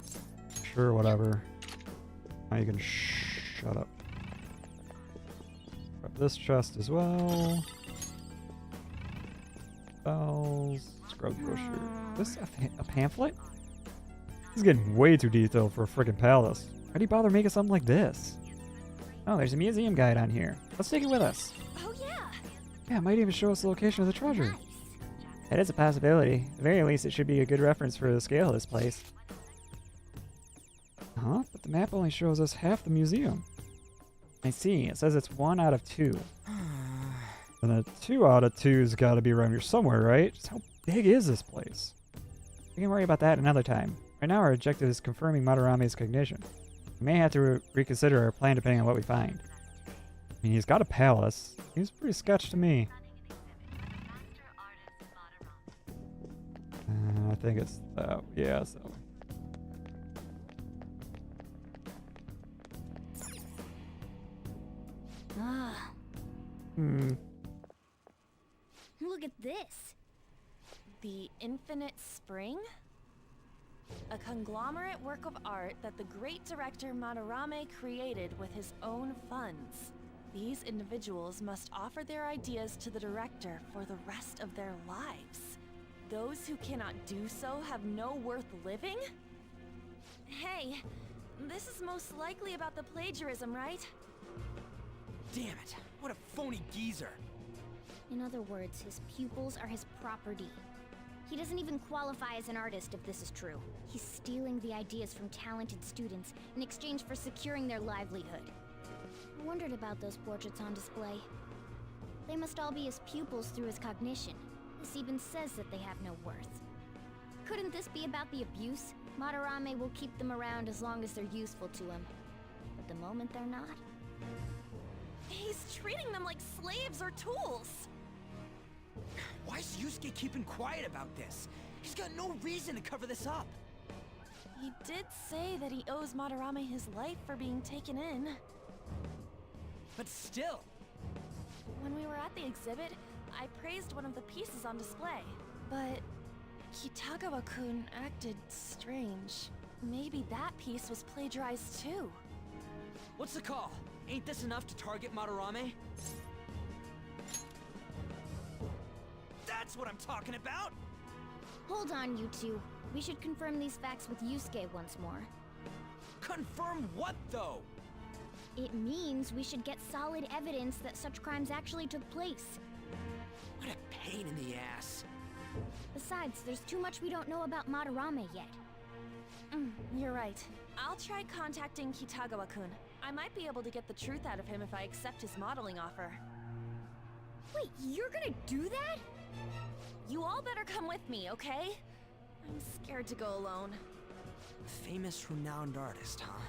Sure, whatever. Now you can shut up. Grab this chest as well. Bells. Let's grab the brochure. This a pamphlet? This is getting way too detailed for a freaking palace. Why'd he bother making something like this? Oh, there's a museum guide on here. Let's take it with us. Oh yeah! Yeah, it might even show us the location of the treasure. Nice. That is a possibility. At the very least, it should be a good reference for the scale of this place. Huh? But the map only shows us half the museum. I see. It says it's 1 out of 2. And a 2 out of 2's got to be around here somewhere, right? Just how big is this place? We can worry about that another time. Right now, our objective is confirming Madarame's cognition. We may have to reconsider our plan depending on what we find. I mean, he's got a palace. He's pretty sketch to me. I think it's yeah, so. Ah. Look at this. The Infinite Spring? A conglomerate work of art that the great director Madarame created with his own funds. These individuals must offer their ideas to the director for the rest of their lives. Those who cannot do so have no worth living? Hey, this is most likely about the plagiarism, right? Damn it, what a phony geezer. In other words, his pupils are his property. He doesn't even qualify as an artist if this is true. He's stealing the ideas from talented students in exchange for securing their livelihood. I wondered about those portraits on display. They must all be his pupils through his cognition. This even says that they have no worth. Couldn't this be about the abuse? Madarame will keep them around as long as they're useful to him. But the moment they're not... He's treating them like slaves or tools! Why is Yusuke keeping quiet about this? He's got no reason to cover this up. He did say that he owes Madarame his life for being taken in. But still... When we were at the exhibit, I praised one of the pieces on display. But Kitagawa-kun acted strange. Maybe that piece was plagiarized too. What's the call? Ain't this enough to target Madarame? That's what I'm talking about! Hold on, you two. We should confirm these facts with Yusuke once more. Confirm what, though? It means we should get solid evidence that such crimes actually took place. What a pain in the ass. Besides, there's too much we don't know about Madarame yet. You're right. I'll try contacting Kitagawa-kun. I might be able to get the truth out of him if I accept his modeling offer. Wait, you're gonna do that? You all better come with me, okay? I'm scared to go alone. Famous, renowned artist, huh?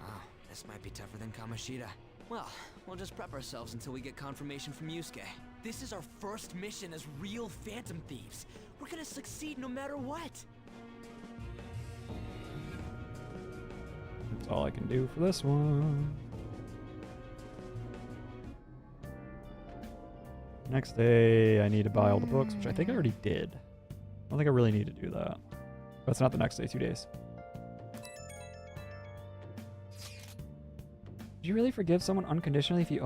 Oh, this might be tougher than Kamoshida. Well, we'll just prep ourselves until we get confirmation from Yusuke. This is our first mission as real Phantom Thieves. We're gonna succeed no matter what. That's all I can do for this one. Next day, I need to buy all the books, which I think I already did. I don't think I really need to do that. That's not the next day, 2 days. Did you really forgive someone unconditionally if you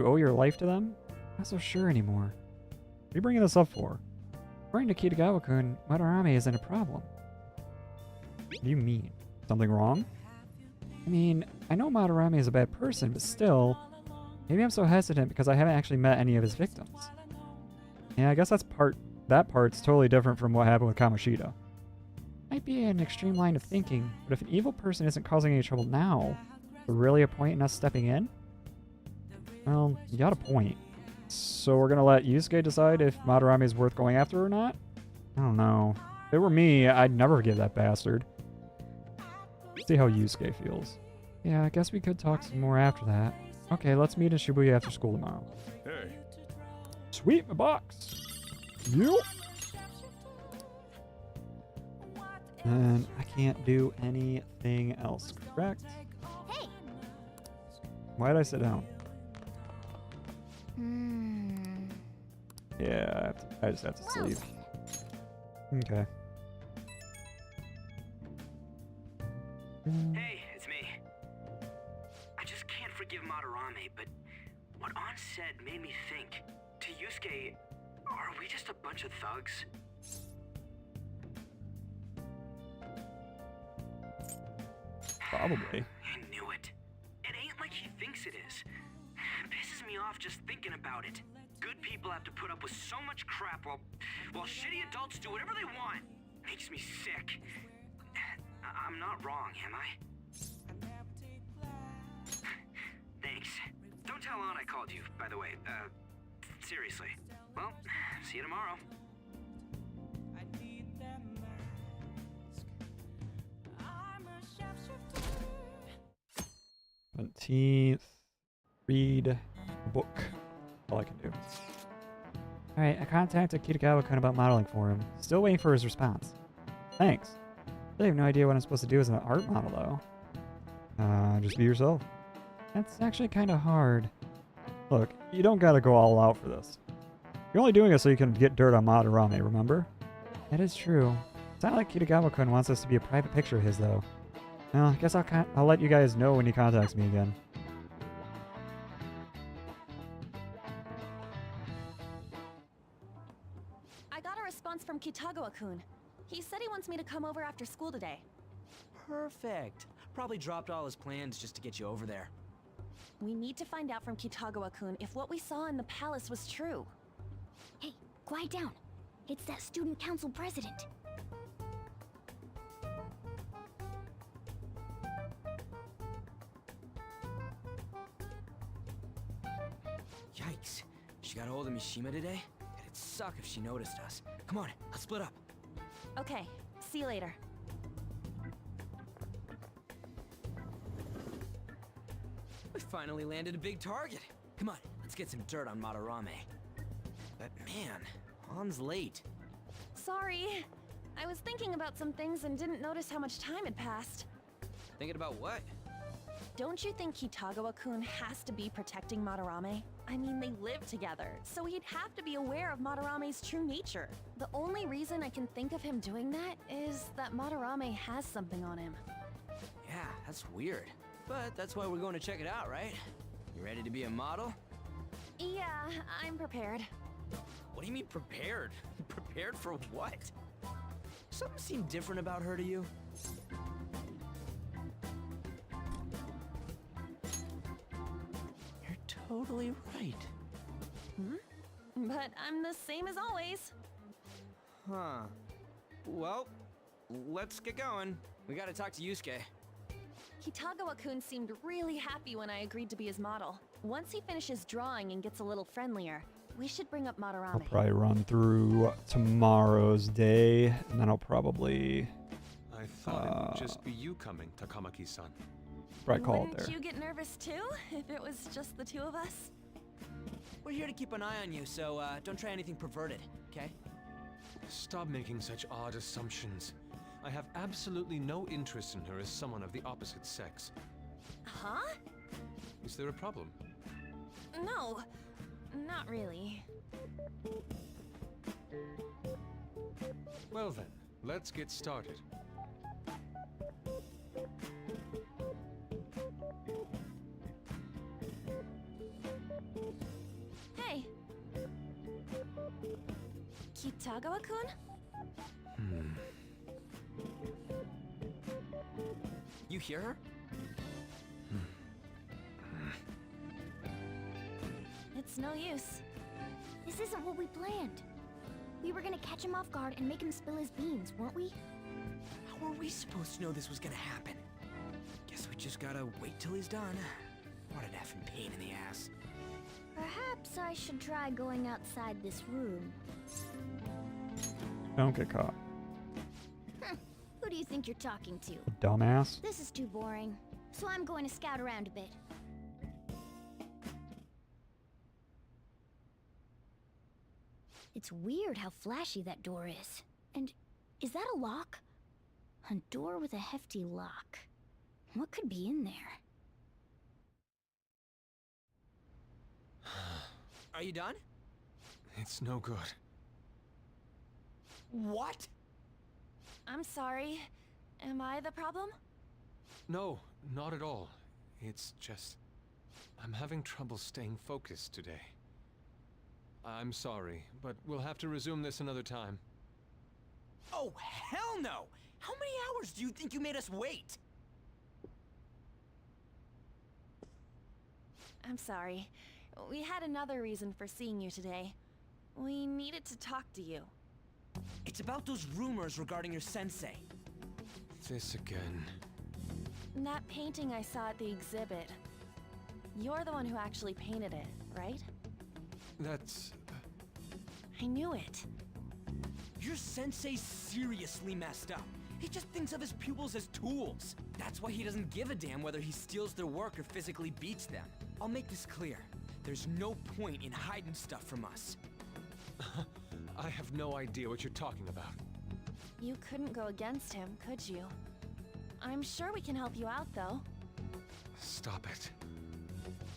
owe your life to them? I'm not so sure anymore. What are you bringing this up for? According to Kitagawa-kun, Madarame isn't a problem. What do you mean? Something wrong? I mean, I know Madarame is a bad person, but still, maybe I'm so hesitant because I haven't actually met any of his victims. Yeah, I guess that part's totally different from what happened with Kamoshida. Might be an extreme line of thinking, but if an evil person isn't causing any trouble now, is there really a point in us stepping in? Well, you got a point. So we're gonna let Yusuke decide if Madarame is worth going after or not? I don't know. If it were me, I'd never forgive that bastard. See how Yusuke feels. Yeah, I guess we could talk some more after that. Okay, let's meet in Shibuya after school tomorrow. Hey. Sweet, my box. Yep. And I can't do anything else, correct? Hey. Why did I sit down? Yeah, I just have to sleep. Okay. Hey, it's me. I just can't forgive Madarame, but what Ann said made me think. To Yusuke, are we just a bunch of thugs? Probably. I knew it. It ain't like he thinks it is. It pisses me off just thinking about it. good people have to put up with so much crap while shitty adults do whatever they want. Makes me sick. I'm not wrong, am I? Thanks. Don't tell Ann I called you, by the way. Seriously. Well, see you tomorrow. 17th. Read book. All I can do. Alright, I contacted Kitagawa-kun about modeling for him. Still waiting for his response. Thanks. I have no idea what I'm supposed to do as an art model, though. Just be yourself. That's actually kind of hard. Look, you don't gotta go all out for this. You're only doing it so you can get dirt on Madarame, remember? That is true. It's not like Kitagawa-kun wants us to be a private picture of his, though. Well, I guess I'll let you guys know when he contacts me again. I got a response from Kitagawa-kun. He said he wants me to come over after school today. Perfect. Probably dropped all his plans just to get you over there. We need to find out from Kitagawa-kun if what we saw in the palace was true. Hey, quiet down. It's that student council president. Yikes. She got hold of Mishima today? It'd suck if she noticed us. Come on, let's split up. Okay, see you later. We finally landed a big target. Come on, let's get some dirt on Madarame. But man, Han's late. Sorry. I was thinking about some things and didn't notice how much time had passed. Thinking about what? Don't you think Kitagawa-kun has to be protecting Madarame? I mean, they live together, so he'd have to be aware of Madarame's true nature. The only reason I can think of him doing that is that Madarame has something on him. Yeah, that's weird. But that's why we're going to check it out, right? You ready to be a model? Yeah, I'm prepared. What do you mean prepared? Prepared for what? Something seemed different about her to you? You're totally right. But I'm the same as always. Huh. Well, let's get going. We gotta talk to Yusuke. Kitagawa-kun seemed really happy when I agreed to be his model. Once he finishes drawing and gets a little friendlier, we should bring up Madarame. I'll probably run through tomorrow's day, and then I'll probably... I thought it would just be you coming, Takamaki-san. Probably call it there. Wouldn't you get nervous too, if it was just the two of us? We're here to keep an eye on you, so don't try anything perverted, okay? Stop making such odd assumptions. I have absolutely no interest in her as someone of the opposite sex. Huh? Is there a problem? No, not really. Well then, let's get started. Hey! Kitagawa-kun? You hear her? It's no use. This isn't what we planned. We were gonna catch him off guard and make him spill his beans, weren't we? How were we supposed to know this was gonna happen? Guess we just gotta wait till he's done. What an effing pain in the ass. Perhaps I should try going outside this room. Don't get caught. Who do you think you're talking to? Dumbass. This is too boring, so I'm going to scout around a bit. It's weird how flashy that door is. And is that a lock? A door with a hefty lock. What could be in there? Are you done? It's no good. What? I'm sorry. Am I the problem? No, not at all. It's just... I'm having trouble staying focused today. I'm sorry, but we'll have to resume this another time. Oh, hell no! How many hours do you think you made us wait? I'm sorry. we had another reason for seeing you today. We needed to talk to you. It's about those rumors regarding your sensei. This again. That painting I saw at the exhibit. You're the one who actually painted it, right? That's... I knew it. Your sensei's seriously messed up. He just thinks of his pupils as tools. That's why he doesn't give a damn whether he steals their work or physically beats them. I'll make this clear. There's no point in hiding stuff from us. I have no idea what you're talking about. You couldn't go against him, could you? I'm sure we can help you out, though. Stop it.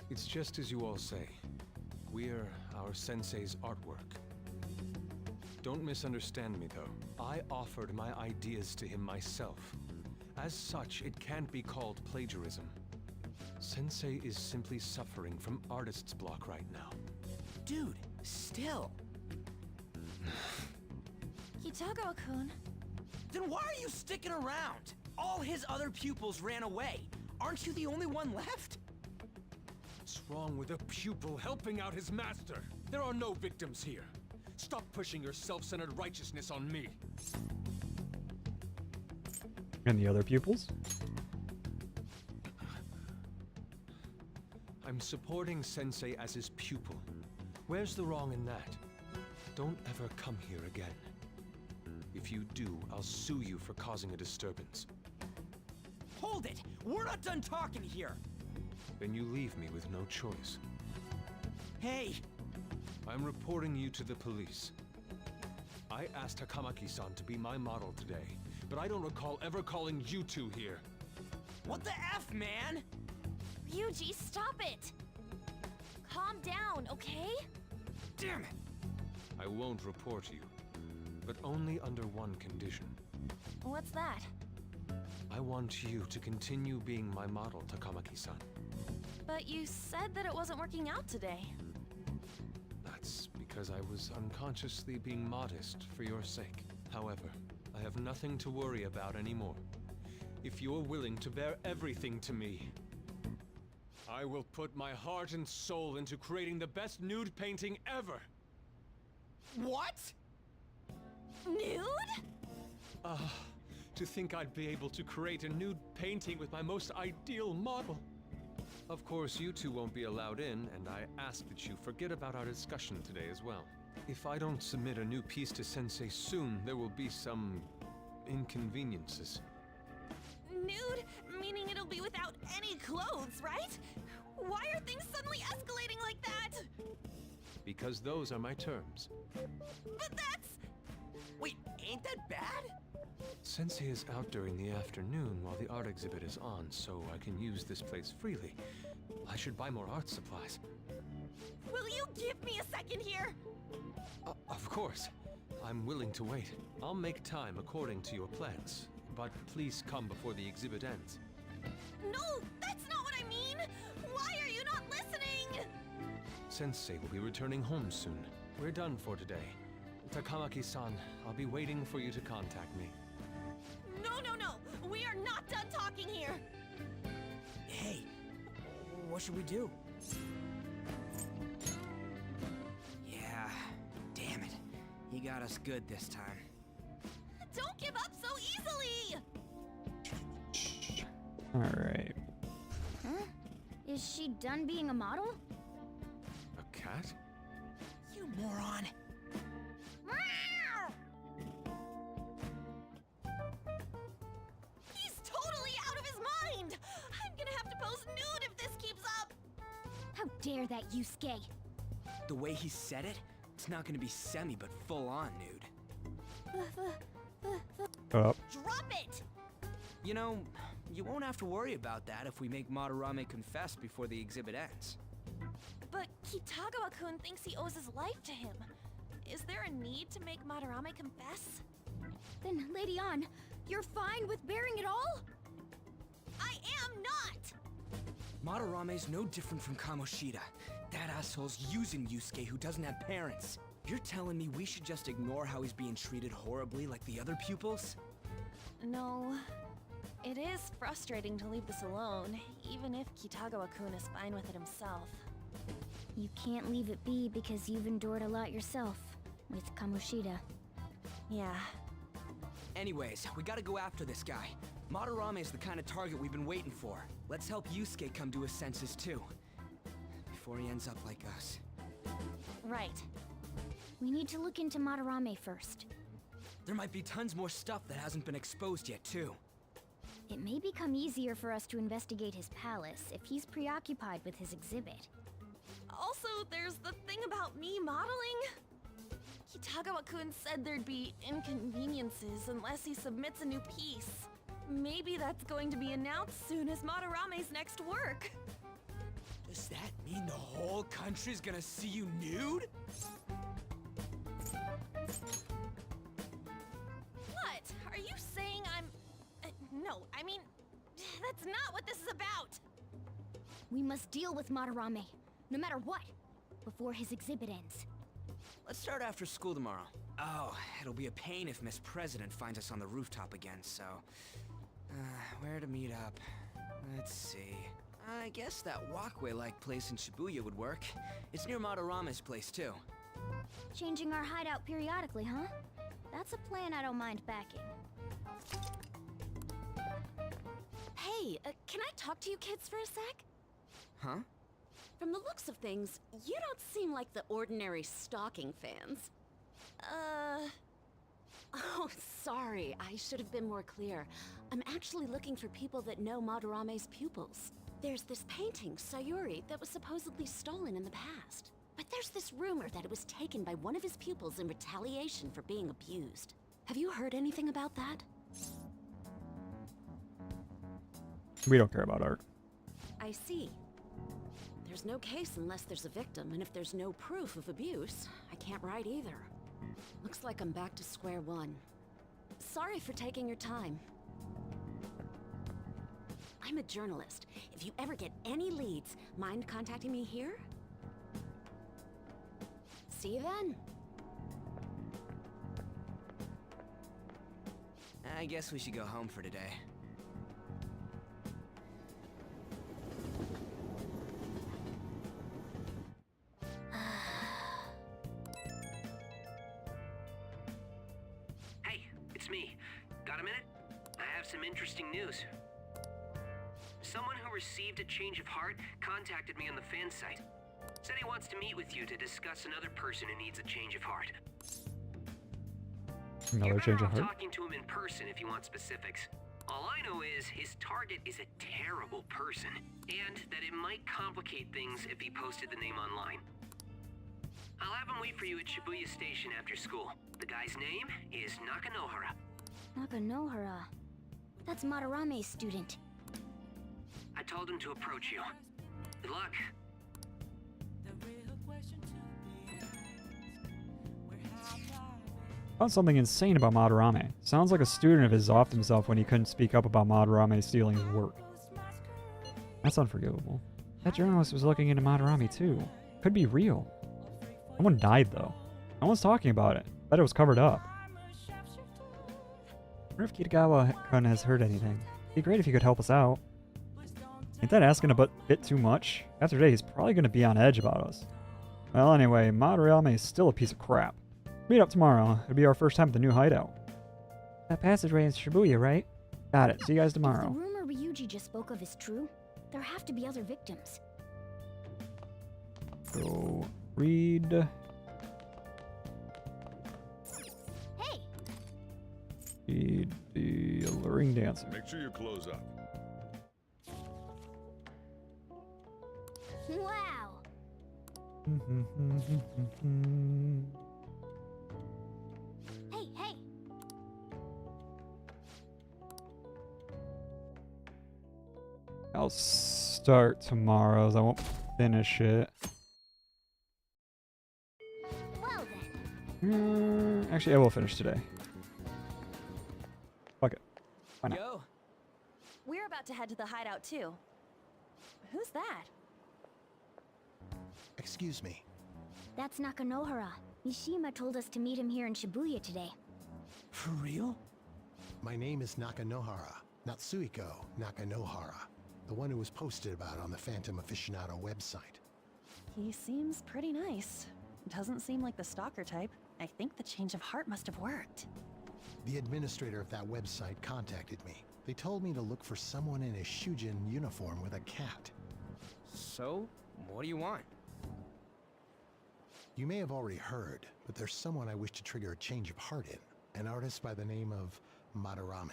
It's just as you all say. We're our sensei's artwork. Don't misunderstand me, though. I offered my ideas to him myself. As such, it can't be called plagiarism. Sensei is simply suffering from artist's block right now. Dude, still. Kitagawa-kun. Then why are you sticking around? All his other pupils ran away. Aren't you the only one left? What's wrong with a pupil helping out his master? There are no victims here. Stop pushing your self-centered righteousness on me. And the other pupils? I'm supporting Sensei as his pupil. Where's the wrong in that? Don't ever come here again. If you do, I'll sue you for causing a disturbance. Hold it! We're not done talking here! Then you leave me with no choice. Hey! I'm reporting you to the police. I asked Takamaki-san to be my model today, but I don't recall ever calling you two here. What the F, man? Ryuji, stop it! Calm down, okay? Damn it! I won't report you, but only under one condition. What's that? I want you to continue being my model, Takamaki-san. But you said that it wasn't working out today. That's because I was unconsciously being modest for your sake. However, I have nothing to worry about anymore. If you're willing to bear everything to me, I will put my heart and soul into creating the best nude painting ever! What? Nude? To think I'd be able to create a nude painting with my most ideal model. Of course, you two won't be allowed in, and I ask that you forget about our discussion today as well. If I don't submit a new piece to Sensei soon, there will be some inconveniences. Nude? Meaning it'll be without any clothes, right? Why are things suddenly escalating like that? Because those are my terms. But that's... Wait, ain't that bad? Sensei is out during the afternoon while the art exhibit is on, so I can use this place freely. I should buy more art supplies. Will you give me a second here? Of course. I'm willing to wait. I'll make time according to your plans. But please come before the exhibit ends. No, that's not what I mean! Why are you not listening? Sensei will be returning home soon. We're done for today. Takamaki-san, I'll be waiting for you to contact me. No, no, no! We are not done talking here! Hey, what should we do? Yeah, damn it. He got us good this time. Don't give up so easily! Alright. Huh? Is she done being a model? A cat? You moron! He's totally out of his mind! I'm gonna have to pose nude if this keeps up! How dare that, Yusuke? The way he said it, it's not gonna be semi but full-on nude. Up. Drop it! You know, you won't have to worry about that if we make Madarame confess before the exhibit ends. But Kitagawa-kun thinks he owes his life to him. Is there a need to make Madarame confess? Then, Lady Ann, you're fine with bearing it all? I am not! Madarame's no different from Kamoshida. That asshole's using Yusuke who doesn't have parents. You're telling me we should just ignore how he's being treated horribly like the other pupils? No. It is frustrating to leave this alone, even if Kitagawa-kun is fine with it himself. You can't leave it be because you've endured a lot yourself with Kamoshida. Yeah. Anyways, we gotta go after this guy. Madarame is the kind of target we've been waiting for. Let's help Yusuke come to his senses too. Before he ends up like us. Right. We need to look into Madarame first. There might be tons more stuff that hasn't been exposed yet too. It may become easier for us to investigate his palace if he's preoccupied with his exhibit. Also, there's the thing about me modeling. Kitagawa-kun said there'd be inconveniences unless he submits a new piece. Maybe that's going to be announced soon as Madarame's next work. Does that mean the whole country's gonna see you nude? What? Are you saying I'm... no, I mean, that's not what this is about. We must deal with Madarame, no matter what, before his exhibit ends. Let's start after school tomorrow. Oh, it'll be a pain if Miss President finds us on the rooftop again, so... where to meet up? Let's see... I guess that walkway-like place in Shibuya would work. It's near Madarame's place, too. Changing our hideout periodically, huh? That's a plan I don't mind backing. Hey, can I talk to you kids for a sec? Huh? From the looks of things, you don't seem like the ordinary stalking fans. Oh, sorry, I should have been more clear. I'm actually looking for people that know Madarame's pupils. There's this painting, Sayuri, that was supposedly stolen in the past. But there's this rumor that it was taken by one of his pupils in retaliation for being abused. Have you heard anything about that? We don't care about art. I see. There's no case unless there's a victim, and if there's no proof of abuse, I can't write either. Looks like I'm back to square one. Sorry for taking your time. I'm a journalist. If you ever get any leads, mind contacting me here? See you then. I guess we should go home for today. Hey, it's me. Got a minute? I have some interesting news. Someone who received a change of heart contacted me on the fan site. Said he wants to meet with you to discuss another person who needs a change of heart. Another change of I'm heart? talking to him in person if you want specifics. All I know is his target is a terrible person, and that it might complicate things if he posted the name online. I'll have him wait for you at Shibuya Station after school. The guy's name is Nakanohara. Nakanohara. That's Madarame's student. I told him to approach you. Good luck. Found something insane about Madarame. Sounds like a student of his offed himself when he couldn't speak up about Madarame stealing his work. That's unforgivable. That journalist was looking into Madarame too. Could be real. Someone died though. No one's talking about it. Bet it was covered up. I wonder if Kitagawa-kun has heard anything. It'd be great if he could help us out. Ain't that asking a bit too much? After today, he's probably going to be on edge about us. Well, anyway, Madarame is still a piece of crap. Meet up tomorrow. It'll be our first time at the new hideout. That passageway is Shibuya, right? Got it. See you guys tomorrow. If the rumor Ryuji just spoke of is true, there have to be other victims. Go read. Hey! Read the alluring dancer. Make sure you close up. Wow! Hey, hey! I'll start tomorrow's. I won't finish it. Well then. Actually, I will finish today. Fuck it. Why not? Yo. We're about to head to the hideout too. Who's that? Excuse me. That's Nakanohara. Mishima told us to meet him here in Shibuya today. For real? My name is Nakanohara, Natsuhiko Nakanohara, the one who was posted about on the Phantom Aficionado website. He seems pretty nice. Doesn't seem like the stalker type. I think the change of heart must have worked. The administrator of that website contacted me. They told me to look for someone in a Shujin uniform with a cat. So, what do you want? You may have already heard, but there's someone I wish to trigger a change of heart in. An artist by the name of Madarame.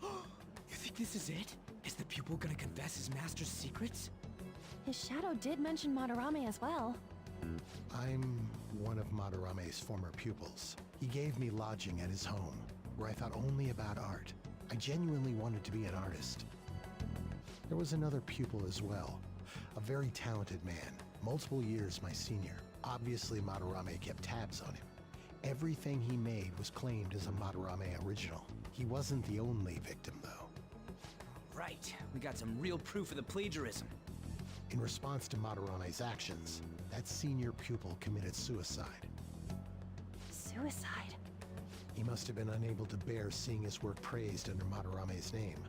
You think this is it? Is the pupil gonna confess his master's secrets? His shadow did mention Madarame as well. I'm one of Madarame's former pupils. He gave me lodging at his home, where I thought only about art. I genuinely wanted to be an artist. There was another pupil as well, a very talented man, multiple years my senior. Obviously, Madarame kept tabs on him. Everything he made was claimed as a Madarame original. He wasn't the only victim, though. Right, we got some real proof of the plagiarism. In response to Madarame's actions, that senior pupil committed suicide. Suicide? He must have been unable to bear seeing his work praised under Madarame's name.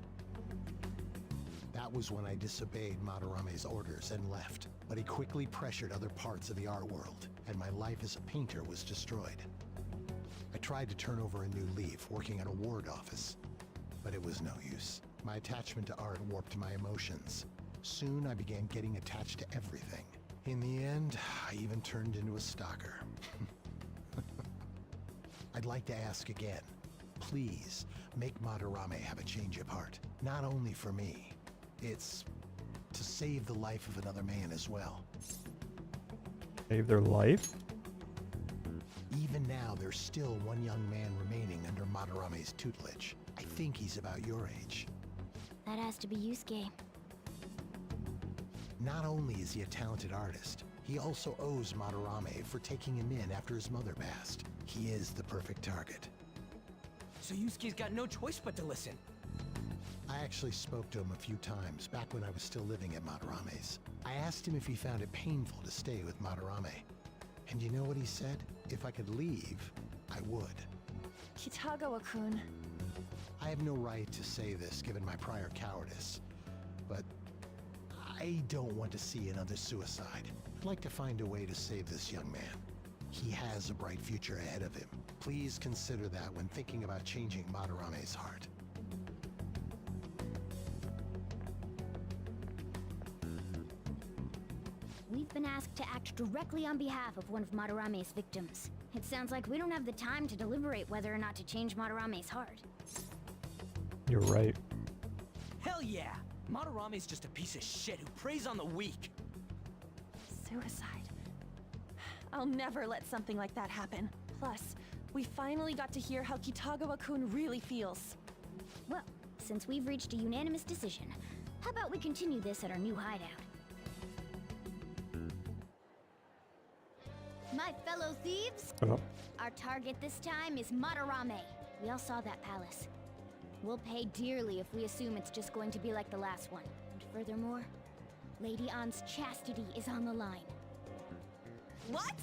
That was when I disobeyed Madarame's orders and left, but he quickly pressured other parts of the art world, and my life as a painter was destroyed. I tried to turn over a new leaf, working at a ward office, but it was no use. My attachment to art warped my emotions. Soon I began getting attached to everything. In the end, I even turned into a stalker. I'd like to ask again. Please, make Madarame have a change of heart. Not only for me. It's to save the life of another man as well. Save their life? Even now, there's still one young man remaining under Madarame's tutelage. I think he's about your age. That has to be Yusuke. Not only is he a talented artist, he also owes Madarame for taking him in after his mother passed. He is the perfect target. So Yusuke's got no choice but to listen. I actually spoke to him a few times back when I was still living at Madarame's. I asked him if he found it painful to stay with Madarame. And you know what he said? If I could leave, I would. Kitagawa-kun. I have no right to say this given my prior cowardice, but I don't want to see another suicide. I'd like to find a way to save this young man. He has a bright future ahead of him. Please consider that when thinking about changing Madarame's heart. We've been asked to act directly on behalf of one of Madarame's victims. It sounds like we don't have the time to deliberate whether or not to change Madarame's heart. You're right. Hell yeah! Madarame's just a piece of shit who preys on the weak. Suicide. I'll never let something like that happen. Plus, we finally got to hear how Kitagawa-kun really feels. Well, since we've reached a unanimous decision, how about we continue this at our new hideout? My fellow thieves, our target this time is Madarame. We all saw that palace. We'll pay dearly if we assume it's just going to be like the last one. And furthermore, Lady Ann's chastity is on the line. What?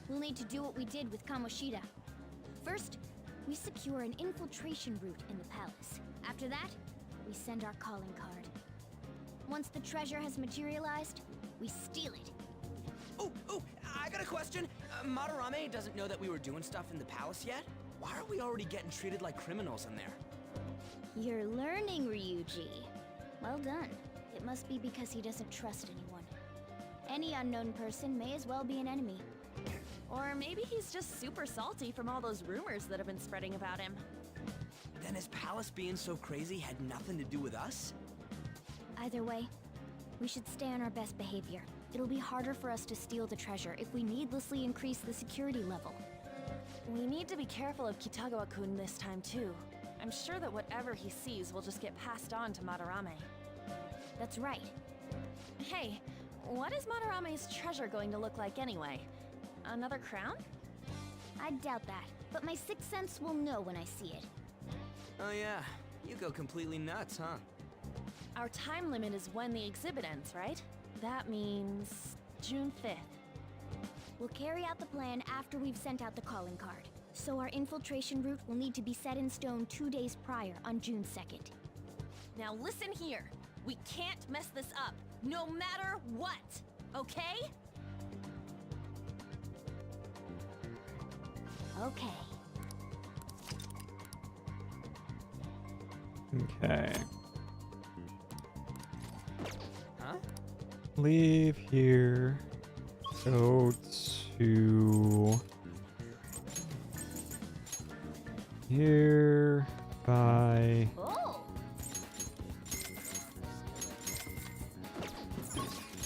We'll need to do what we did with Kamoshida. First, we secure an infiltration route in the palace. After that, we send our calling card. Once the treasure has materialized, we steal it. Oh, I got a question. Madarame doesn't know that we were doing stuff in the palace yet? Why are we already getting treated like criminals in there? You're learning, Ryuji. Well done. It must be because he doesn't trust anyone. Any unknown person may as well be an enemy. Or maybe he's just super salty from all those rumors that have been spreading about him. Then his palace being so crazy had nothing to do with us? Either way, we should stay on our best behavior. It'll be harder for us to steal the treasure if we needlessly increase the security level. We need to be careful of Kitagawa-kun this time too. I'm sure that whatever he sees will just get passed on to Madarame. That's right. Hey, what is Madarame's treasure going to look like anyway? Another crown? I doubt that, but my sixth sense will know when I see it. Oh yeah, you go completely nuts, huh? Our time limit is when the exhibit ends, right? That means June 5th. We'll carry out the plan after we've sent out the calling card. So our infiltration route will need to be set in stone 2 days prior on June 2nd. Now listen here. We can't mess this up. no matter what, okay? Okay. Okay. Huh? Leave here. Go to here. By Oh.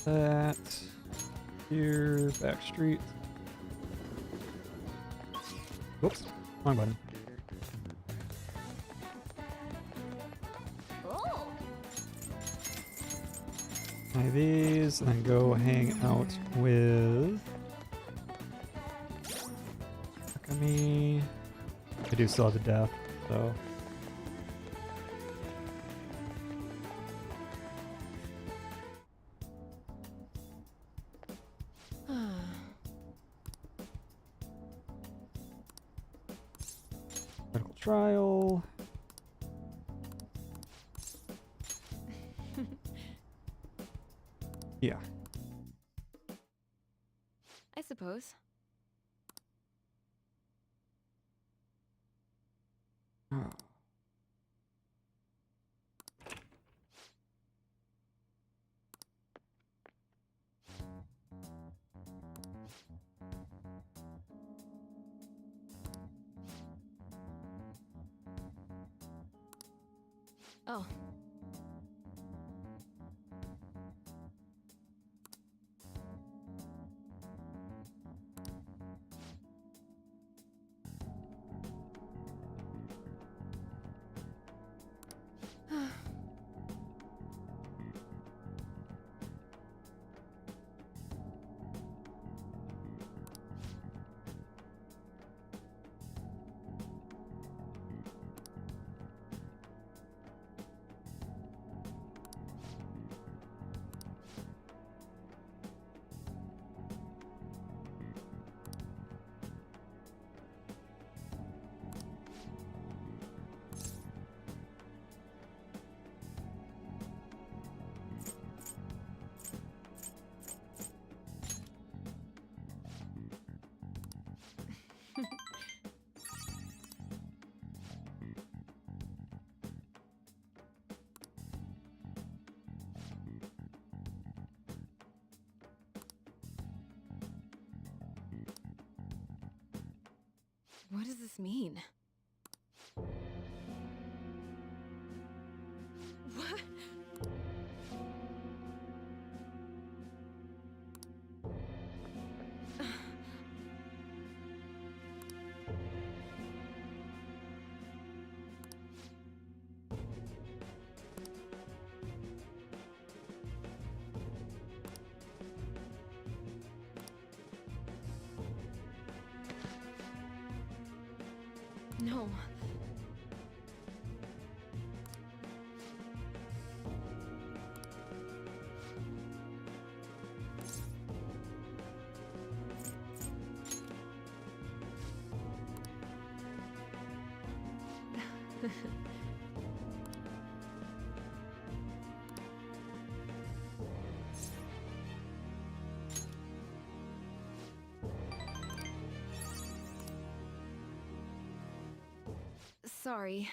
that. Here. Back street. Whoops. Wrong button. Oh. Buy these, and then go hang out with me. I do still have the death, so. Medical trial. Yeah. I suppose. Oh. What does this mean? What? No. Sorry.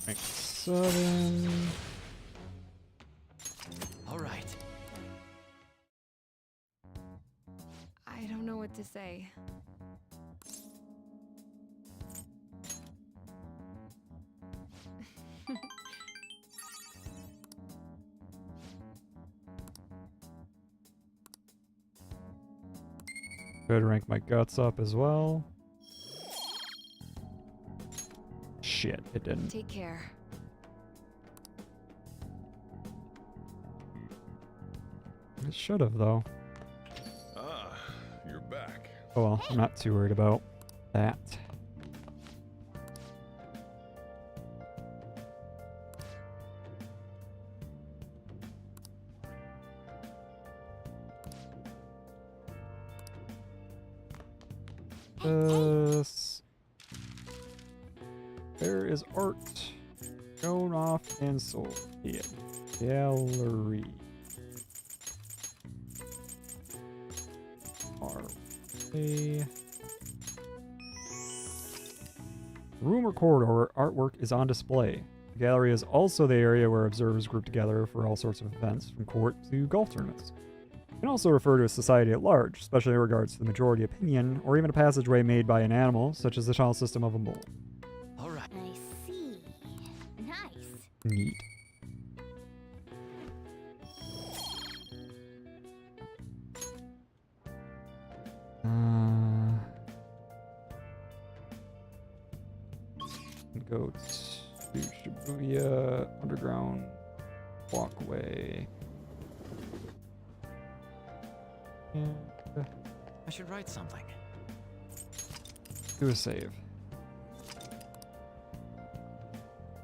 Rank 7. All right. I don't know what to say. Better rank my guts up as well. Shit, it didn't. Take care. It should have, though. Ah, you're back. Oh well, I'm not too worried about that. This. is art? Shown off and sold. Yeah. Gallery. A room or corridor artwork is on display. The gallery is also the area where observers group together for all sorts of events, from court to golf tournaments. You can also refer to a society at large, especially in regards to the majority opinion, or even a passageway made by an animal, such as the tunnel system of a mole. Alright. I see. Nice. Neat. Go to Shibuya Underground Walkway. And I should write something. do a save.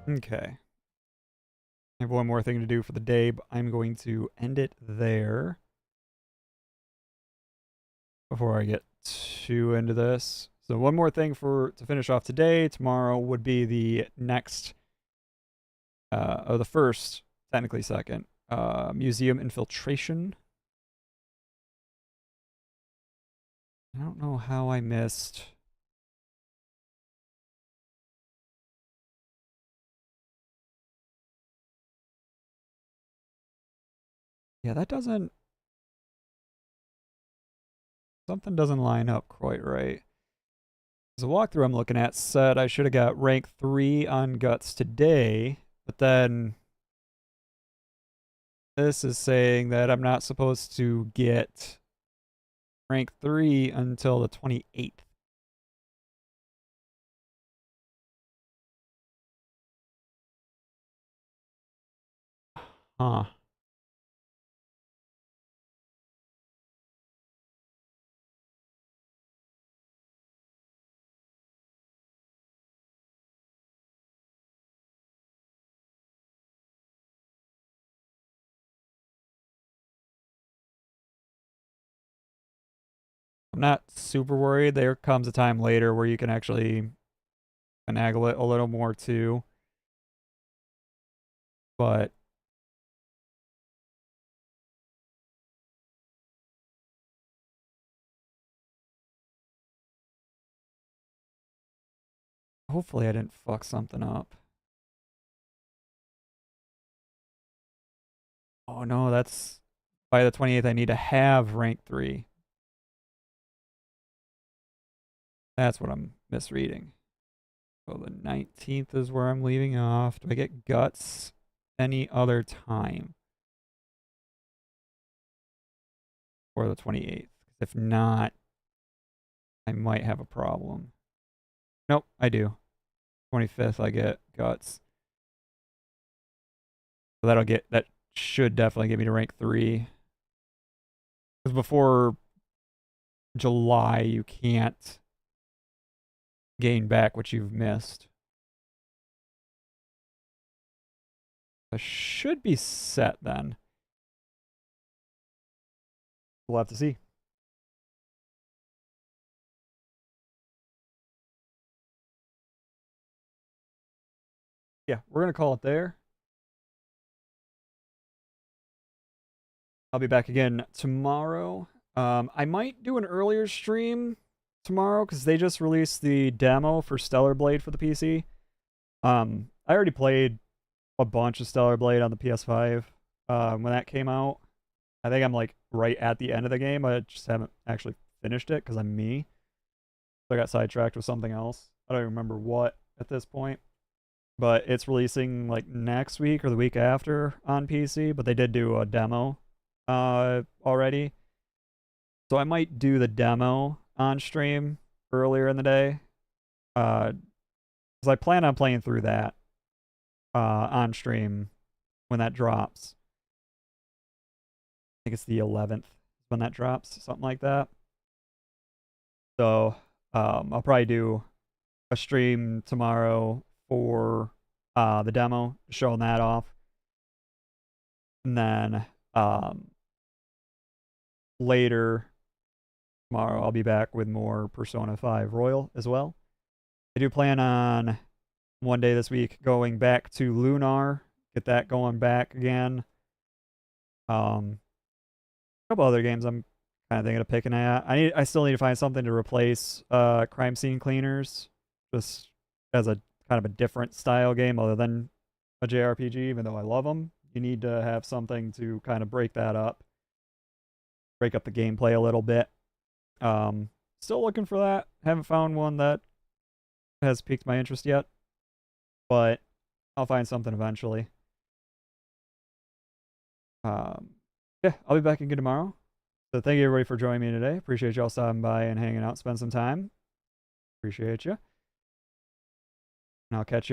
Okay. I have one more thing to do for the day, but I'm going to end it there before I get too into this. So one more thing to finish off today. Tomorrow would be the next, or the first, technically second, museum infiltration. I don't know how I missed. Yeah, that doesn't... Something doesn't line up quite right. The walkthrough I'm looking at said I should have got rank 3 on Guts today, but then this is saying that I'm not supposed to get rank 3 until the 28th. Huh. I'm not super worried. There comes a time later where you can actually finagle it a little more too. But hopefully I didn't fuck something up. Oh no, that's by the 28th I need to have rank 3. That's what I'm misreading. So the 19th is where I'm leaving off. Do I get Guts any other time? Or the 28th? If not, I might have a problem. Nope, I do. 25th I get Guts. So that should definitely get me to rank 3. Because before July you can't gain back what you've missed. I should be set then. We'll have to see. Yeah, we're going to call it there. I'll be back again tomorrow. I might do an earlier stream tomorrow because they just released the demo for Stellar Blade for the PC. I already played a bunch of Stellar Blade on the PS5 when that came out. I think I'm like right at the end of the game. I just haven't actually finished it because I'm me. So I got sidetracked with something else. I don't even remember what at this point. But it's releasing like next week or the week after on PC. But they did do a demo already. So I might do the demo on stream earlier in the day. Because I plan on playing through that on stream when that drops. I think it's the 11th when that drops, something like that. So I'll probably do a stream tomorrow for the demo, showing that off. And then later tomorrow I'll be back with more Persona 5 Royal as well. I do plan on one day this week going back to Lunar, get that going back again. A couple other games I'm kind of thinking of picking at. I still need to find something to replace Crime Scene Cleaners, just as a kind of a different style game other than a JRPG. Even though I love them, you need to have something to kind of break that up, break up the gameplay a little bit. Still looking for that. Haven't found one that has piqued my interest yet, but I'll find something eventually. Yeah, I'll be back again tomorrow. So thank you everybody for joining me today. Appreciate y'all stopping by and hanging out, spend some time. Appreciate you. And I'll catch you